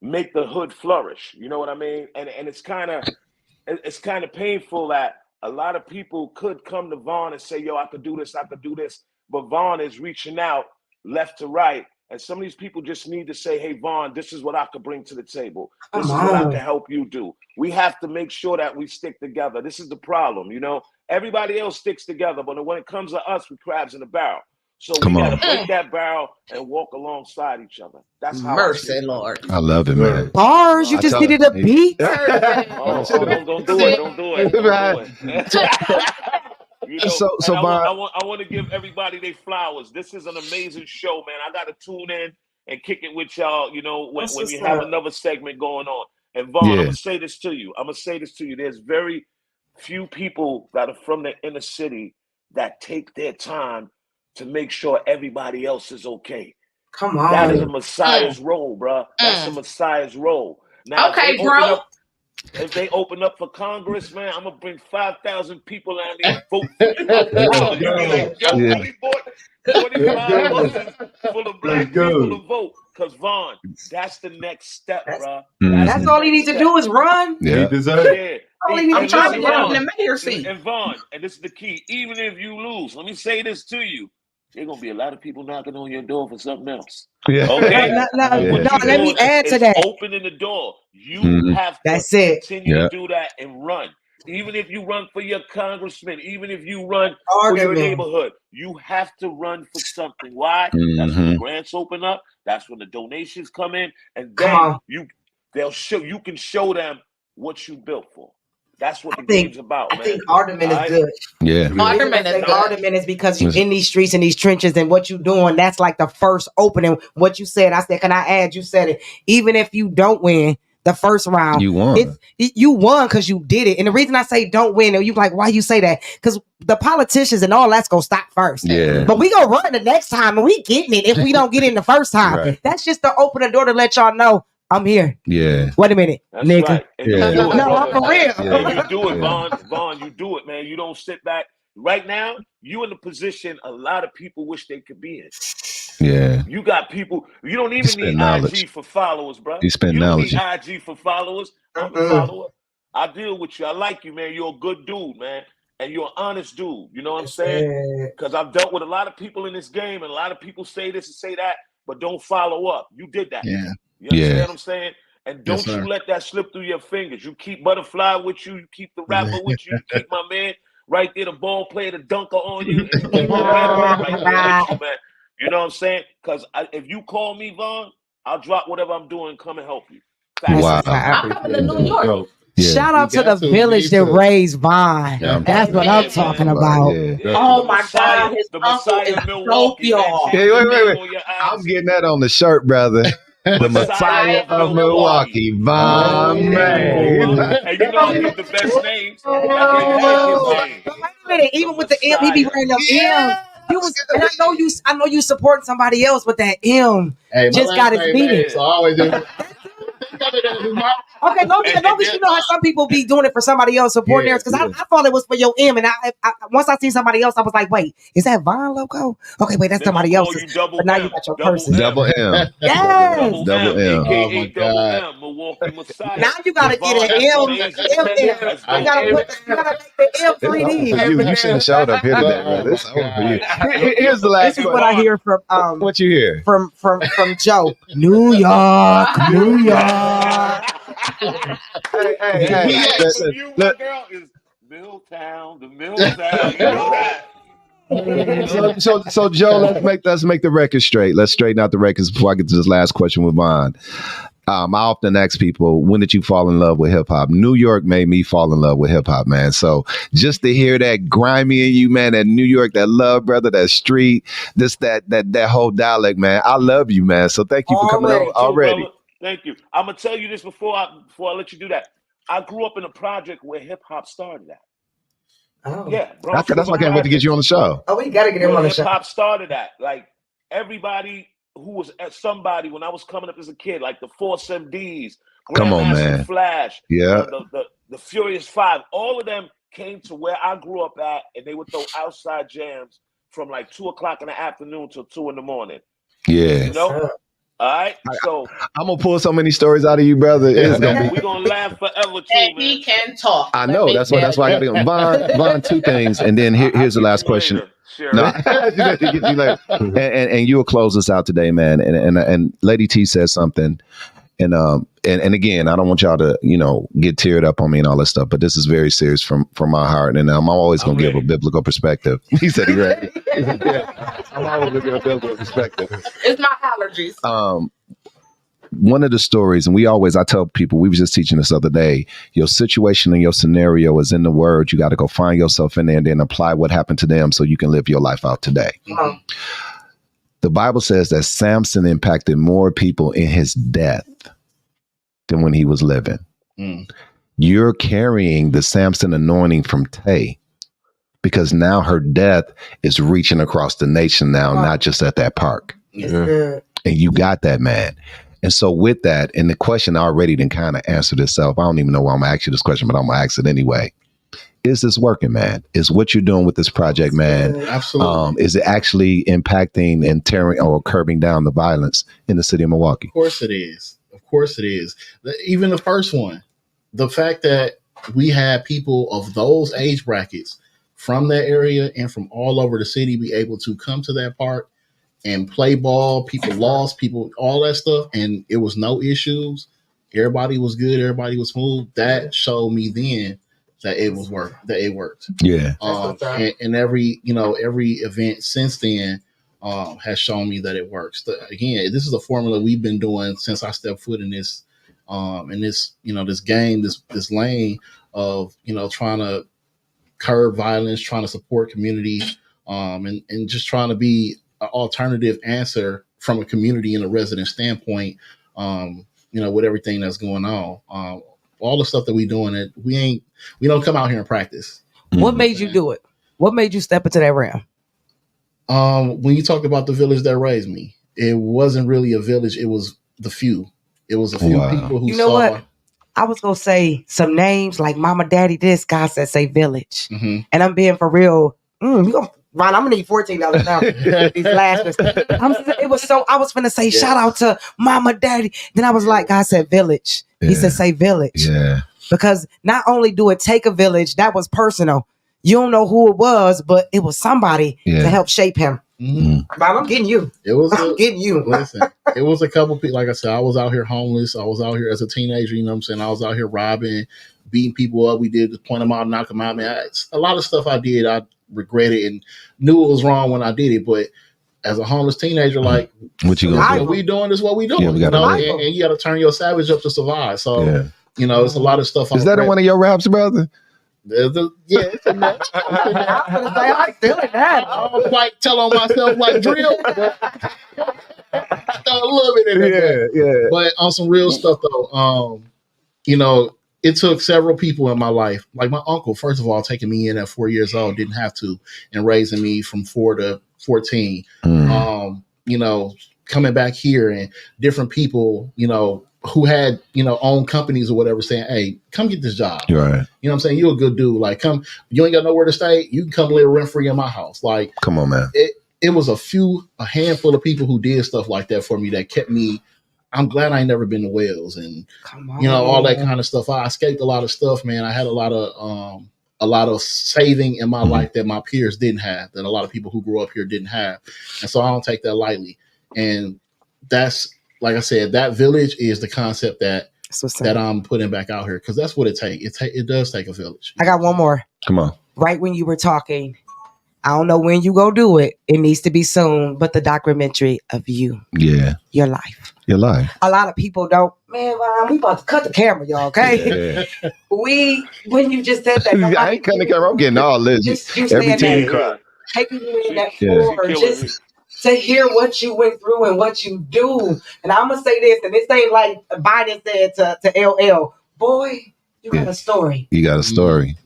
make the hood flourish. You know what I mean? And it's kind of painful that a lot of people could come to Von and say, yo, I could do this. But Von is reaching out left to right. And some of these people just need to say, hey, Von, this is what I could bring to the table. This is what I can help you do. We have to make sure that we stick together. This is the problem, Everybody else sticks together, but when it comes to us, we crabs in the barrel. So we got to break that barrel and walk alongside each other. That's how Mercy, Lord. I love it, man. Bars, you just needed a beat. Don't do it. Don't do it. Don't do it. You know, so I want to give everybody their flowers. This is an amazing show, man. I got to tune in and kick it with y'all, you know, when we have another segment going on. And Vaughn, I'm going to say this to you. There's very few people that are from the inner city that take their time to make sure everybody else is okay. Come on. That is a Messiah's role, bro. That's a Messiah's role. Now, okay, bro. If they open up for Congress, man, I'm gonna bring 5,000 people down there and vote for you. You be like, yo, we bought 45 buses full of black people to vote. Cause Vaughn, that's the next step, bro. That's all he needs to do is run. Yeah. All he needs to trying to do is get run. on the mayor seat. And Vaughn, and this is the key. Even if you lose, let me say this to you. There's gonna be a lot of people knocking on your door for something else. Yeah. Okay. No, let me add to that. Opening the door. You have to continue to do that and run. Even if you run for your congressman, even if you run for your neighborhood, you have to run for something. Why? That's when the grants open up. That's when the donations come in, and then you can show them what you built for. That's what the game's about, man. I think Alderman is good. Yeah. Alderman is because you're in these streets and these trenches, and what you're doing, that's like the first opening. What you said, I said, can I add? You said it. Even if you don't win the first round, you won. You won because you did it. And the reason I say don't win, and you like, why you say that? Because the politicians and all that's gonna stop first. Yeah. But we gonna run the next time, and we getting it if we don't get in the first time. Right. That's just to open the door to let y'all know I'm here. Yeah. Wait a minute, That's nigga. right. And you do it, No, brother. I'm for real. And you do it, Vaughn. You do it, man. You don't sit back. Right now, you in the position a lot of people wish they could be in. Yeah. You got people. You don't even need knowledge. IG for followers, bro. You spend knowledge. You don't need IG for followers. I'm a follower. I deal with you. I like you, man. You're a good dude, man. And you're an honest dude. You know what I'm saying? Because I've dealt with a lot of people in this game, and a lot of people say this and say that, but don't follow up. You did that. Yeah. You understand what I'm saying? And don't you let that slip through your fingers. You keep Butterfly with you. You keep the rapper with you. You keep my man right there, the ball player, the dunker on you. And you keep the right there with you, man. You know what I'm saying? Because if you call me, Vaughn, I'll drop whatever I'm doing and come and help you. Wow. I'm from the New York. Yeah. Shout out to the village that raised Vaughn. Yeah. That's what I'm talking about. Yeah. Oh my God, his uncle is so pure. Hey, wait. I'm getting that on the shirt, brother. The Messiah of Milwaukee, Von May. And you know I give the best names. I Wait a minute. Even with the M, he be wearing up M. And I know you supporting somebody else, but that M just got his meaning. So I always do. Okay, long as you know how some people be doing it for somebody else, supporting theirs. Because I thought it was for your M, and I once I seen somebody else, I was like, wait, is that Vaughn logo? Okay, wait, that's somebody else's. But now you got your person. Double M. Yes. Double M. Oh my God. Milwaukee Messiah. Now you gotta get an M. You gotta make the M 3D. You shouldn't have showed up here today, brother. It's over for you. Here's the last This is what I hear from what you hear from Joe. New York. Hey. You, my girl, is Milltown, the Milltown. You know that. So Joe, let's make the record straight. Let's straighten out the records before I get to this last question with Vaughn. I often ask people, when did you fall in love with hip hop? New York made me fall in love with hip hop, man. So just to hear that grimy in you, man, that New York, that love, brother, that street, that whole dialect, man. I love you, man. So thank you for coming over already. Brother, thank you. I'm gonna tell you this before I let you do that. I grew up in a project where hip hop started at. Oh. Yeah, bro. That's why I can't wait to get you on the show. Oh, we gotta get him on the show. Hip hop started at, like, everybody who was at somebody when I was coming up as a kid, like the Force MDs, Come on, Grandmaster man. Flash, Yeah. the Furious Five, all of them came to where I grew up at, and they would throw outside jams from like 2:00 in the afternoon till 2 in the morning. Yeah. You know? All right, so I'm gonna pull so many stories out of you, brother. It's gonna be. We're gonna laugh forever too, And man. he can talk. I know. That's why I got to go. Vaughn, two things, and then here's the last question. Sure. No, get you later. And you'll close us out today, man. And Lady T said something, and and again, I don't want y'all to, get teared up on me and all that stuff, but this is very serious from my heart. And I'm always going to give a biblical perspective. He said he ready. I'm always going to give a biblical perspective. It's my allergies. One of the stories, and I tell people, we were just teaching this other day, your situation and your scenario is in the word. You got to go find yourself in there and then apply what happened to them so you can live your life out today. Mm-hmm. The Bible says that Samson impacted more people in his death than when he was living. Mm. You're carrying the Samson anointing from Tay, because now her death is reaching across the nation now, not just at that park. Yeah. And you got that, man. And so with that, and the question already didn't kind of answered itself. I don't even know why I'm going to ask you this question, but I'm going to ask it anyway. Is this working, man? Is what you're doing with this project, man? Absolutely. Is it actually impacting and tearing or curbing down the violence in the city of Milwaukee? Of course it is. Of course it is. Even the first one, the fact that we had people of those age brackets from that area and from all over the city be able to come to that park and play ball. People lost, all that stuff, and it was no issues. Everybody was good. Everybody was smooth. That showed me then that it worked. Yeah. And every event since then has shown me that it works. Again, this is a formula we've been doing since I stepped foot in this this game, this lane of trying to curb violence, trying to support community, and just trying to be an alternative answer from a community and a resident standpoint, with everything that's going on. All the stuff that we doing, we don't come out here and practice. What made you do it? What made you step into that realm? When you talk about the village that raised me, it wasn't really a village. It was the few. It was a few people who saw. What? I was going to say some names like Mama, Daddy, this guy said, say village. Mm-hmm. And I'm being for real. Ron, I'm gonna need $14 now. These last I was finna say shout out to Mama, Daddy. Then I was like, God said village. He said say village. Yeah. Because not only do it take a village, that was personal. You don't know who it was, but it was somebody to help shape him. Mm-hmm. Bob, I'm getting you. I'm getting you. Listen, it was a couple people. Like I said, I was out here homeless. I was out here as a teenager. You know what I'm saying? I was out here robbing, beating people up. We did point them out, knock them out. Man, a lot of stuff I did, I regretted and knew it was wrong when I did it. But as a homeless teenager, like, what you gonna do? We doing this, what we doing. Yeah, and you got to turn your savage up to survive. So, it's a lot of stuff. Is that in one of your raps, brother? It's in that. I feel like that. I don't quite tell on myself like drill. I throw a little bit in there. Yeah. But on some real stuff though, it took several people in my life, like my uncle, first of all, taking me in at 4 years old, didn't have to, and raising me from 4 to 14. Coming back here and different people, who had, own companies or whatever, saying, hey, come get this job. Right. You know what I'm saying? You're a good dude. Like, come, you ain't got nowhere to stay. You can come live rent free in my house. Like, come on, man. It was a handful of people who did stuff like that for me that kept me. I'm glad I ain't never been to Wales and, all that kind of stuff. I escaped a lot of stuff, man. I had a lot of saving in my life that my peers didn't have, that a lot of people who grew up here didn't have. And so I don't take that lightly. And that's, like I said, that village is the concept that I'm putting back out here, because that's what it takes. It does take a village. I got one more. Come on. Right when you were talking, I don't know when you go do it. It needs to be soon, but the documentary of you. Yeah. Your life. Your life. A lot of people don't. Man, we about to cut the camera, y'all, okay? Yeah. When you just said that. I ain't cutting the camera. I'm getting all this. Every time you cry. Taking you in that floor, just to hear what you went through and what you do. And I'm going to say this, and this ain't like Biden said to LL, boy, you got a story. You got a story.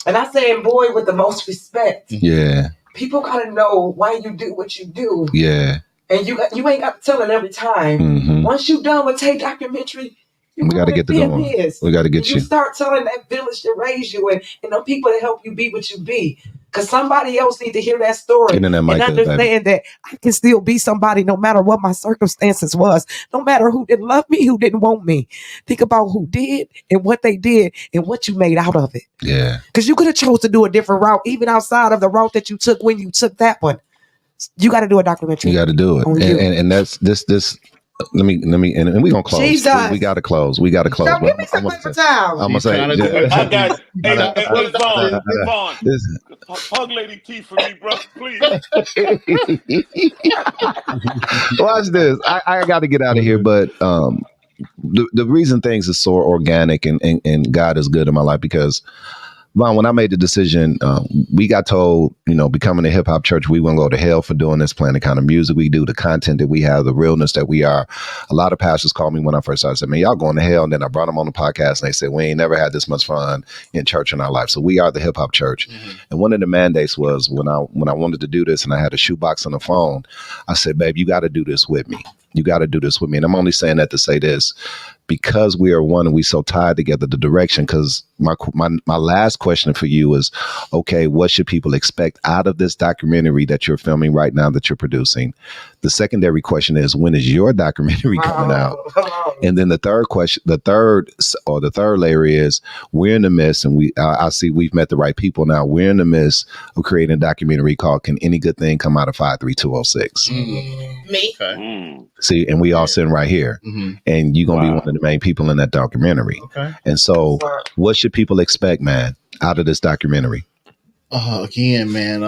And I say, boy, with the most respect. Yeah. People got to know why you do what you do. Yeah. And you ain't got to tell it every time. Mm-hmm. Once you done with Tay documentary, we got to get the going. We got to get you. You start telling that village that raised you and the people that help you be what you be. Because somebody else need to hear that story and understand that I can still be somebody no matter what my circumstances was, no matter who didn't love me, who didn't want me. Think about who did and what they did and what you made out of it. Yeah. Because you could have chose to do a different route, even outside of the route that you took when you took that one. You got to do a documentary. You got to do it. And that's this Let me, and we're gonna close. Jesus. We gotta close. We gotta close. Don't give me some paper towels. I'm gonna say, I got. Hey, Vaughn, hug Lady T for me, bro, please. Watch this. I got to get out of here, but the reason things are so organic and God is good in my life because. Vaughn, when I made the decision, we got told, becoming a hip hop church, we wouldn't go to hell for doing this, playing the kind of music we do, the content that we have, the realness that we are. A lot of pastors called me when I first started, said, man, y'all going to hell. And then I brought them on the podcast and they said, we ain't never had this much fun in church in our life. So we are the hip hop church. Mm-hmm. And one of the mandates was when I wanted to do this and I had a shoebox on the phone, I said, babe, you got to do this with me. You got to do this with me. And I'm only saying that to say this. Because we are one and we so tied together, the direction, because my last question for you is, okay, what should people expect out of this documentary that you're filming right now that you're producing? The secondary question is, when is your documentary coming out? And then the third question, the third layer is, we're in the midst, and I see we've met the right people now. We're in the midst of creating a documentary called "Can Any Good Thing Come Out of 53206?" Me. Okay. See, and we all sitting right here, and you're gonna be one of the main people in that documentary. Okay. And so, what should people expect, man, out of this documentary? Again, man,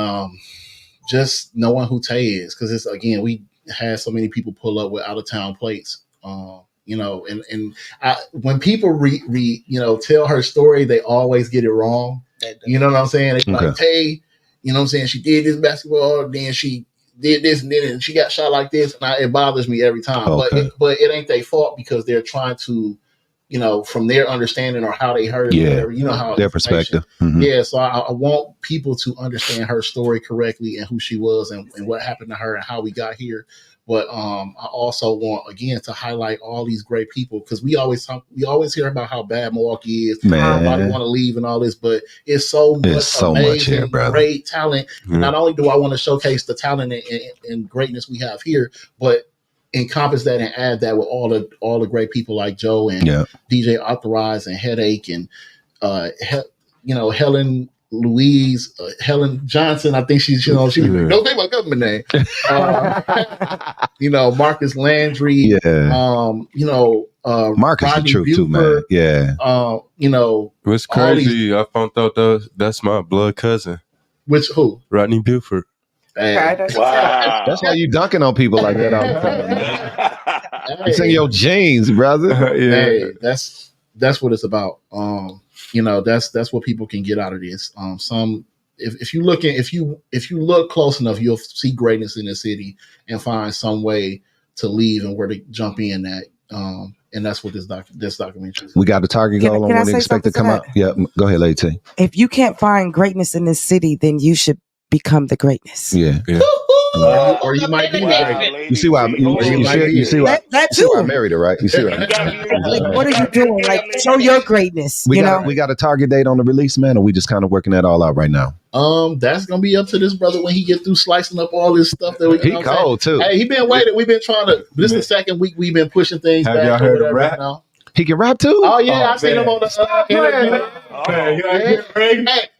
just knowing who Tay is, because it's we had so many people pull up with out of town plates. And when people tell her story, they always get it wrong. You know what I'm saying? It's like Tay, you know what I'm saying? She did this basketball, then she did this and then she got shot like this, and it bothers me every time. Okay. But it ain't their fault because they're trying to, from their understanding or how they heard it, whatever, how their perspective. Mm-hmm. Yeah, so I want people to understand her story correctly and who she was and what happened to her and how we got here. But I also want, again, to highlight all these great people, because we always hear about how bad Milwaukee is, everybody want to leave and all this, but it's so much here, brother. Great talent. Mm-hmm. Not only do I want to showcase the talent and greatness we have here, but encompass that and add that with all the great people like Joe and DJ Authorize and Headache and Helen Louise, Helen Johnson. I think she don't say my government name. Marcus Landry. Marcus Rodney the truth Buford, too, man. Yeah. What's crazy? I found out that's my blood cousin. Which who? Rodney Buford. Hey. Wow. That's why you dunking on people like that all the time. It's in your genes, brother. Hey, that's what it's about. That's what people can get out of this. If you look close enough, you'll see greatness in the city and find some way to leave and where to jump in at. And that's what this documentary is. We got a target goal on when they expect to come out. Yeah, go ahead, Lady T. If you can't find greatness in this city, then you should become the greatness. Yeah. Or you might be great. You see why you see why I married her, right? You see what what are you doing? Like, show your greatness. We got a target date on the release, man, or we just kind of working that all out right now? That's gonna be up to this brother when he get through slicing up all this stuff that he cold too. Hey, he been waiting. We've been trying to. This is the second week we've been pushing things back. Have y'all heard him rap? Now. He can rap too? Oh yeah, I seen him on the interview. Hey,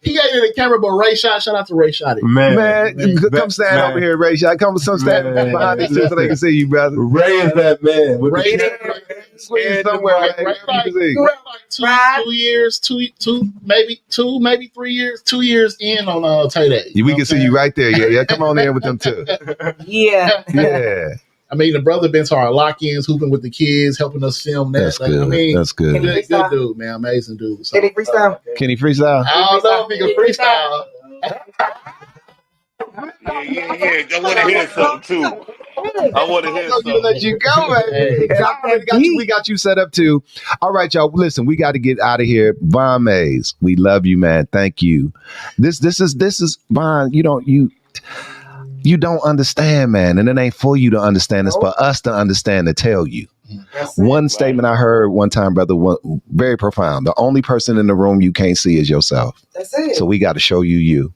he got in the camera, but Ray Shot. Shout out to Ray Shot. Man, come stand over here, Ray Shot. Come stand behind these two so they can see you, brother. Ray is that man. Ray somewhere. Like 2 years, maybe 3 years, 2 years in on Tay Day. We can see you right there. Yeah. Come on in with them too. Yeah. I mean, the brother been to our lock-ins, hooping with the kids, helping us film that. That's good. That's good. Good dude, man. Amazing dude. So, Can he freestyle? Can he freestyle? I don't know if he can freestyle. Yeah. I want to hear something too. I want to hear something. Let you go, man. We got you set up too. All right, y'all. Listen, we got to get out of here. VAUN Mays, we love you, man. Thank you. This is VAUN. You don't understand, man, and it ain't for you to understand. It's for us to understand, to tell you. One statement I heard one time, brother, very profound. The only person in the room you can't see is yourself. That's it. So we got to show you.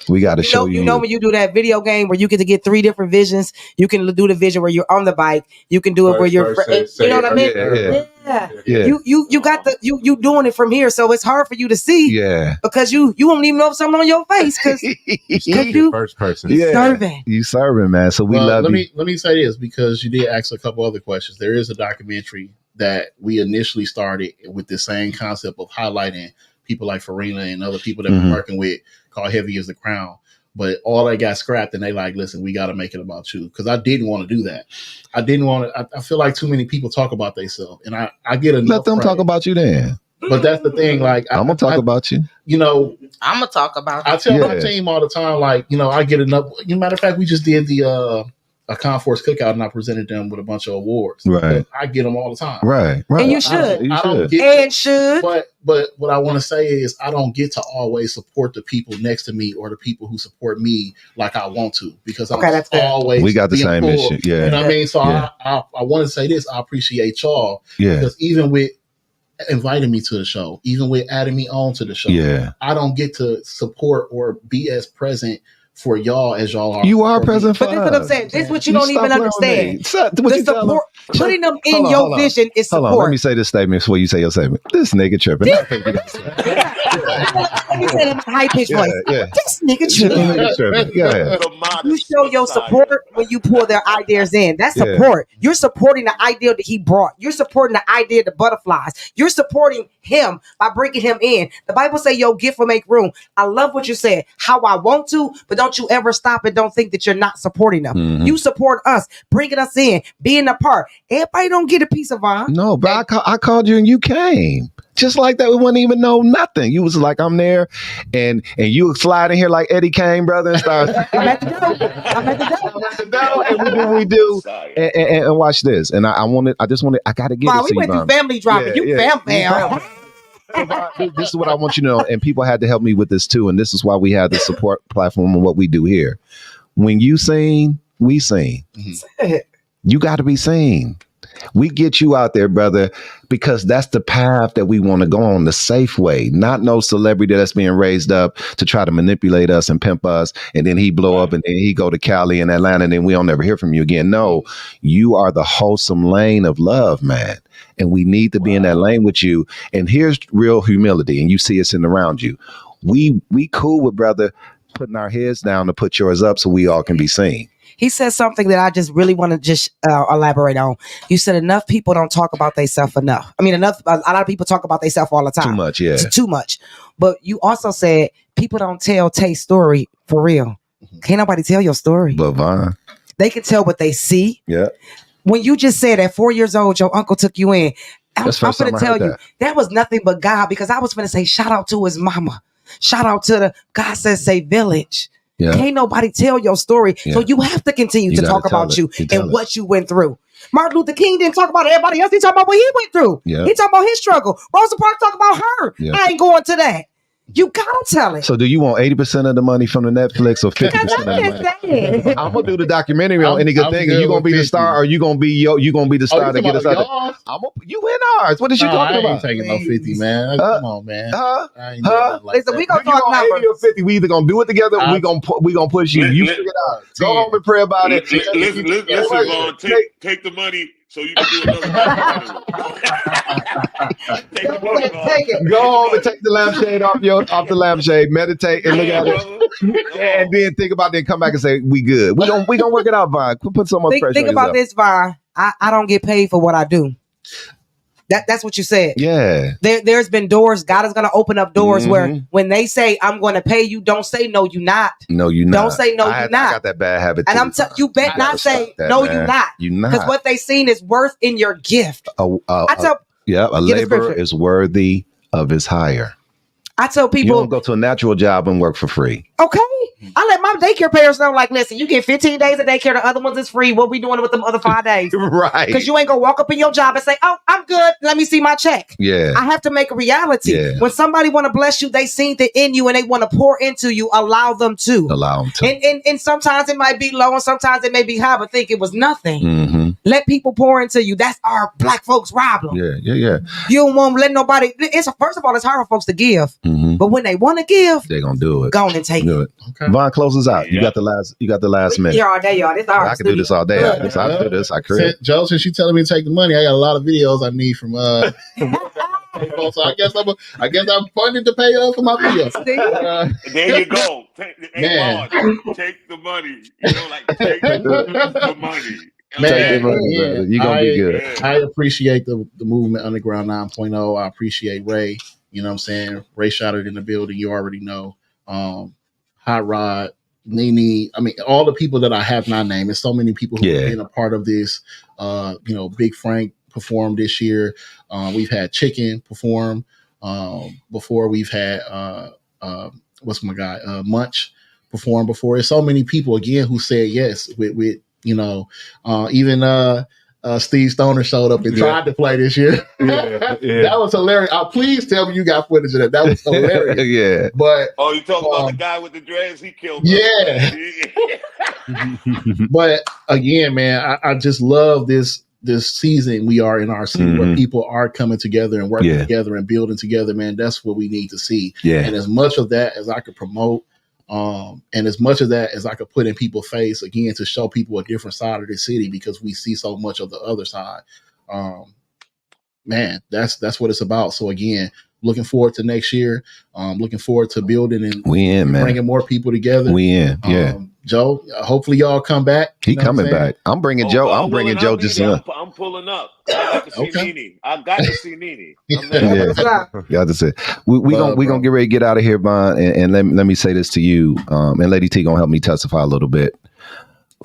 We got to show you. You know when you do that video game where you get to get 3 different visions, you can do the vision where you're on the bike. You can do it where you're, you know what I mean? You got you doing it from here, so it's hard for you to see. Yeah. Because you don't even know if something on your face because you first person. serving. You serving, man. So we love you. Let me say this because you did ask a couple other questions. There is a documentary that we initially started with the same concept of highlighting people like Farina and other people that we're working with called Heavy as the Crown. But all that got scrapped and they like, listen, we got to make it about you. Because I didn't want to do that. I didn't want to. I feel like too many people talk about themselves. And I get enough. Let them talk about you then. But that's the thing. Like, I'm going to talk about you. You know, I'm going to talk about you. I tell my team all the time, like, you know, I get enough. Matter of fact, we just did the a Conforce cookout and I presented them with a bunch of awards. Right. I get them all the time. Right. And you should. But what I want to say is I don't get to always support the people next to me or the people who support me like I want to because I'm always we got the same pulled. issue. Yeah. You know what I mean? So I want to say this. I appreciate y'all. Yeah. Because even with inviting me to the show, even with adding me on to the show, I don't get to support or be as present for y'all as y'all are. You are present for us. But this is what I'm saying. This is what you don't even understand. The support, putting them in your vision is support. Hold on, let me say this statement before you say your statement. This nigga tripping. Let me say it in my high pitched voice. This nigga tripping. You show your support when you pull their ideas in. That's support. You're supporting the idea that he brought. You're supporting the idea of the butterflies. You're supporting him by bringing him in. The Bible say your gift will make room. I love what you said. How I want to, but don't you ever stop and don't think that you're not supporting them. You support us, bringing us in, being a part. Everybody don't get a piece of VAUN. No, but I called you and you came. Just like that, we wouldn't even know nothing. You was like, I'm there, and you slide in here like Eddie Kane, brother, and start. I'm at the door, and we do what we do. And watch this. And I got to get it. We went through family drama. Fam. This is what I want you to know, and people had to help me with this too. And this is why we have the support platform and what we do here. When you sing, we sing. You got to be seen. We get you out there, brother, because that's the path that we want to go on, the safe way, not no celebrity that's being raised up to try to manipulate us and pimp us. And then he blow up and then he go to Cali and Atlanta and then we don't never hear from you again. No, you are the wholesome lane of love, man. And we need to be in that lane with you. And here's real humility. And you see us in around you. We cool with brother putting our heads down to put yours up so we all can be seen. He said something that I just really want to just elaborate on. You said enough people don't talk about themselves enough. I mean, a lot of people talk about themselves all the time. Too much, yeah. It's too much. But you also said people don't tell Tay's story for real. Can't nobody tell your story. But VAUN. They can tell what they see. Yeah. When you just said at 4 years old, your uncle took you in. I'm going to tell you, that was nothing but God, because I was going to say, shout out to his mama. Shout out to the God Says Say village. Yeah. Can't nobody tell your story. Yeah. So you have to continue to talk about you and what you went through. Martin Luther King didn't talk about everybody else. He talked about what he went through. Yeah. He talked about his struggle. Rosa Parks talked about her. Yeah. I ain't going to that. You gotta tell it. So do you want 80% of the money from the Netflix or 50% of the money? I'm gonna do the documentary on Any Good Thing. Are you gonna be the star or you gonna be the star to get us out there? You in ours. What is you talking about? I ain't taking no 50, man. Come on, man. Listen, we gonna talk numbers. 80 or 50. We either gonna do it together or we gonna push you. You figure it out. Go home and pray about it. Listen, Vaughn, take the money so you can do another. Take it. Go home and take the lampshade off the lampshade. Meditate and look at it, and then think about it. And come back and say we good. We gonna work it out, VAUN. Put some more pressure. Think about this, VAUN. I don't get paid for what I do. That's what you said. Yeah. There's been doors. God is going to open up doors where when they say, I'm going to pay you, don't say, no, you not. No, you not. Don't say, no, you not. I got that bad habit. And you bet not say, no, you not. You not. Because what they seen is worth in your gift. A laborer is worthy of his hire. I tell people, you don't go to a natural job and work for free. Okay. I let my daycare parents know, like, listen, you get 15 days of daycare. The other ones is free. What we doing with them other 5 days? Right. Because you ain't going to walk up in your job and say, oh, I'm good. Let me see my check. Yeah. I have to make a reality. Yeah. When somebody want to bless you, they seen it in you and they want to pour into you. Allow them to. And sometimes it might be low and sometimes it may be high, but think it was nothing. Mm-hmm. Let people pour into you. That's our black folks' problem. Yeah. You don't want to let nobody. First of all, it's hard for folks to give. Mm-hmm. But when they want to give, they're going to do it. Go on and take it. Okay. Vaughn, close us out. You got the last minute. Here all day, y'all. This our I can do this all day. I can do this. I could. Joe, since you telling me to take the money, I got a lot of videos I need from so I guess I'm funded to pay for my videos. There you go. Take the money. You know, like take the money. Man, you're gonna be good. I appreciate the movement Underground 9.0. I appreciate Ray. You know what I'm saying? Ray Shotted in the building. You already know. Hot Rod, Nene. I mean, all the people that I have not named. There's so many people who have been a part of this. Big Frank performed this year. We've had Chicken perform before. We've had what's my guy Munch perform before. There's so many people again who said yes with even Steve Stoner showed up and tried to play this year. That was hilarious. Please tell me you got footage of that. That was hilarious. Yeah. But you talking about the guy with the dreads? He killed. Yeah. But again, man, I just love this season we are in our city where people are coming together and working together and building together. Man, that's what we need to see. Yeah. And as much of that as I could promote. And as much of that as I could put in people's face again to show people a different side of the city because we see so much of the other side. Man, that's what it's about. So again, looking forward to next year. Looking forward to building and bringing more people together. Joe, hopefully y'all come back. He coming back. I'm bringing Joe. I'm bringing Joe. I'm pulling up. I got to see Nene. I got to see Nene. Got to say we gonna get ready to get out of here, Vaughn. And let me say this to you. And Lady T gonna help me testify a little bit.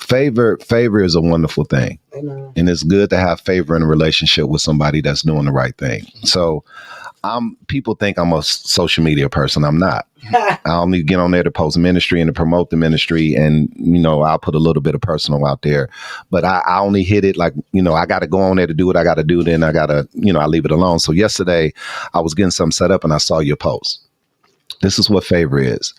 Favor is a wonderful thing. Amen. And it's good to have favor in a relationship with somebody that's doing the right thing. So people think I'm a social media person. I'm not. I only get on there to post ministry and to promote the ministry. And, I'll put a little bit of personal out there, but I only hit it like, I got to go on there to do what I got to do. Then I got to, I leave it alone. So yesterday I was getting something set up and I saw your post. This is what favor is.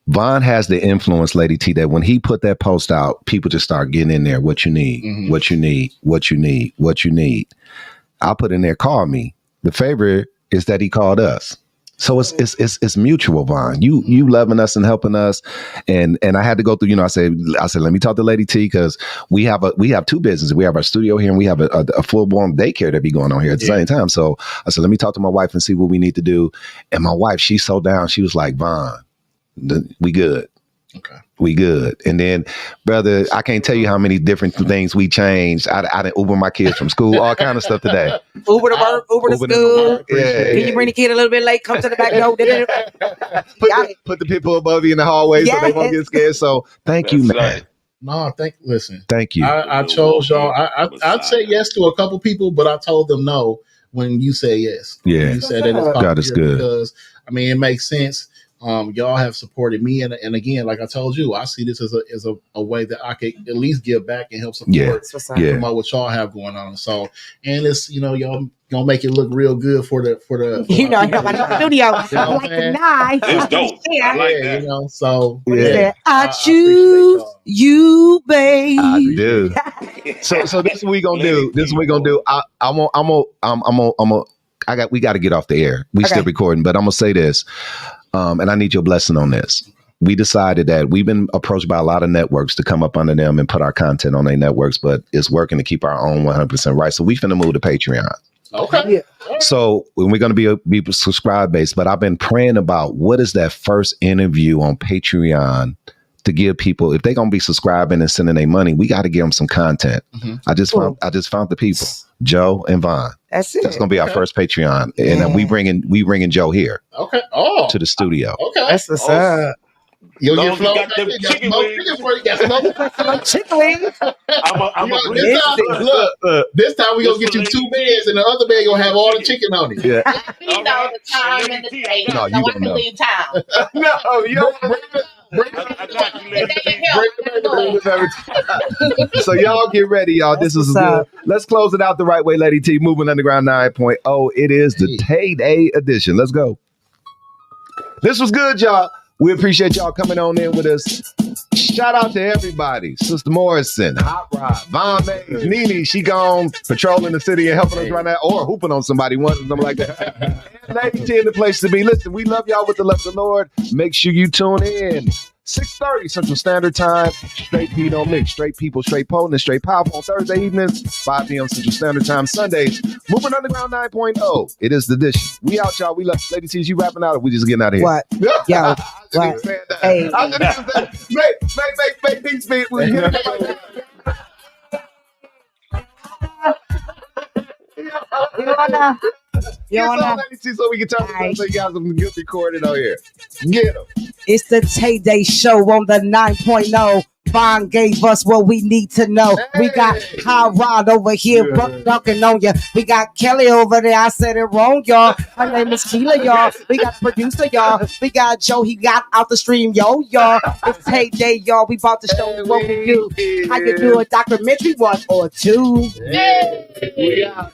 Vaughn has the influence, Lady T, that when he put that post out, people just start getting in there. What you need, what you need, what you need, what you need. I'll put in there, call me. The favor is that he called us. So it's mutual, Vaughn. You loving us and helping us. And I had to go through, I said, let me talk to Lady T because we have two businesses. We have our studio here and we have a full-blown daycare that be going on here at the same time. So I said, let me talk to my wife and see what we need to do. And my wife, she's so down. She was like, Vaughn, we good. Okay. We good. And then, brother, I can't tell you how many different things we changed. I didn't Uber my kids from school, all kind of stuff today. Uber to work, Uber to school. Can you bring the kid a little bit late? Come to the back door. Put the pit bull above you in the hallway so they won't get scared. So thank you, man. Right. No, listen. Thank you. I chose y'all. I'd say yes to a couple people, but I told them no when you said yes. Yeah. When you said that it's God is good. Because, it makes sense. Y'all have supported me, and again, like I told you, I see this as a way that I could at least give back and help support promote what y'all have going on. So, and it's y'all gonna make it look real good for the studio. Like the night. It's dope. I like that. So I choose you, babe. I do. So this is what we gonna do. This is what we gonna do. We got to get off the air. We still recording, but I'm gonna say this. And I need your blessing on this. We decided that we've been approached by a lot of networks to come up under them and put our content on their networks, but it's working to keep our own 100% right. So we finna move to Patreon. Okay. Yeah. So we're going to be subscribe based, but I've been praying about what is that first interview on Patreon to give people, if they're going to be subscribing and sending their money, we got to give them some content. Mm-hmm. I just found the people, Joe and Vaughn. That's it. That's going to be our first Patreon. And we bringing Joe here. Okay. To the studio. Okay. That's the side. You'll get flow. Chicken wings. This time we're going to get you 2 beds and the other bed going to have all the chicken on it. Yeah. The time and the day. No, you don't know. Leave town. No, you don't. So y'all get ready, y'all. This is good. Let's close it out the right way, Lady T. Moving Underground 9.0. It is the Tay Day edition. Let's go. This was good, y'all. We appreciate y'all coming on in with us. Shout out to everybody. Sister Morrison, Hot Rod, Von Mays, Nene, she gone patrolling the city and helping us right now, or hooping on somebody once or something like that. And Lady T in the place to be. Listen, we love y'all with the love of the Lord. Make sure you tune in 6:30 Central Standard Time. Straight P don't mix. Straight people, straight potent, and straight powerful on Thursday evenings, 5 p.m. Central Standard Time. Sundays, Moving Underground 9.0. It is the dish. We out, y'all. We love Lady T's. You rapping out, or we just getting out of here? What? Yo, what? Hey. Make peace, man. You wanna? So we can talk about so you guys can get recorded on here. Get them. It's the Tay Day Show on the 9.0. VAUN gave us what we need to know. Hey. We got High Rod over here, dunking on you. We got Kelly over there. I said it wrong, y'all. Her name is Sheila, y'all. We got producer, y'all. We got Joe. He got out the stream, y'all. It's Tay Day, y'all. We about to show you what we do. How you do a documentary, 1 or 2. Yeah. We out.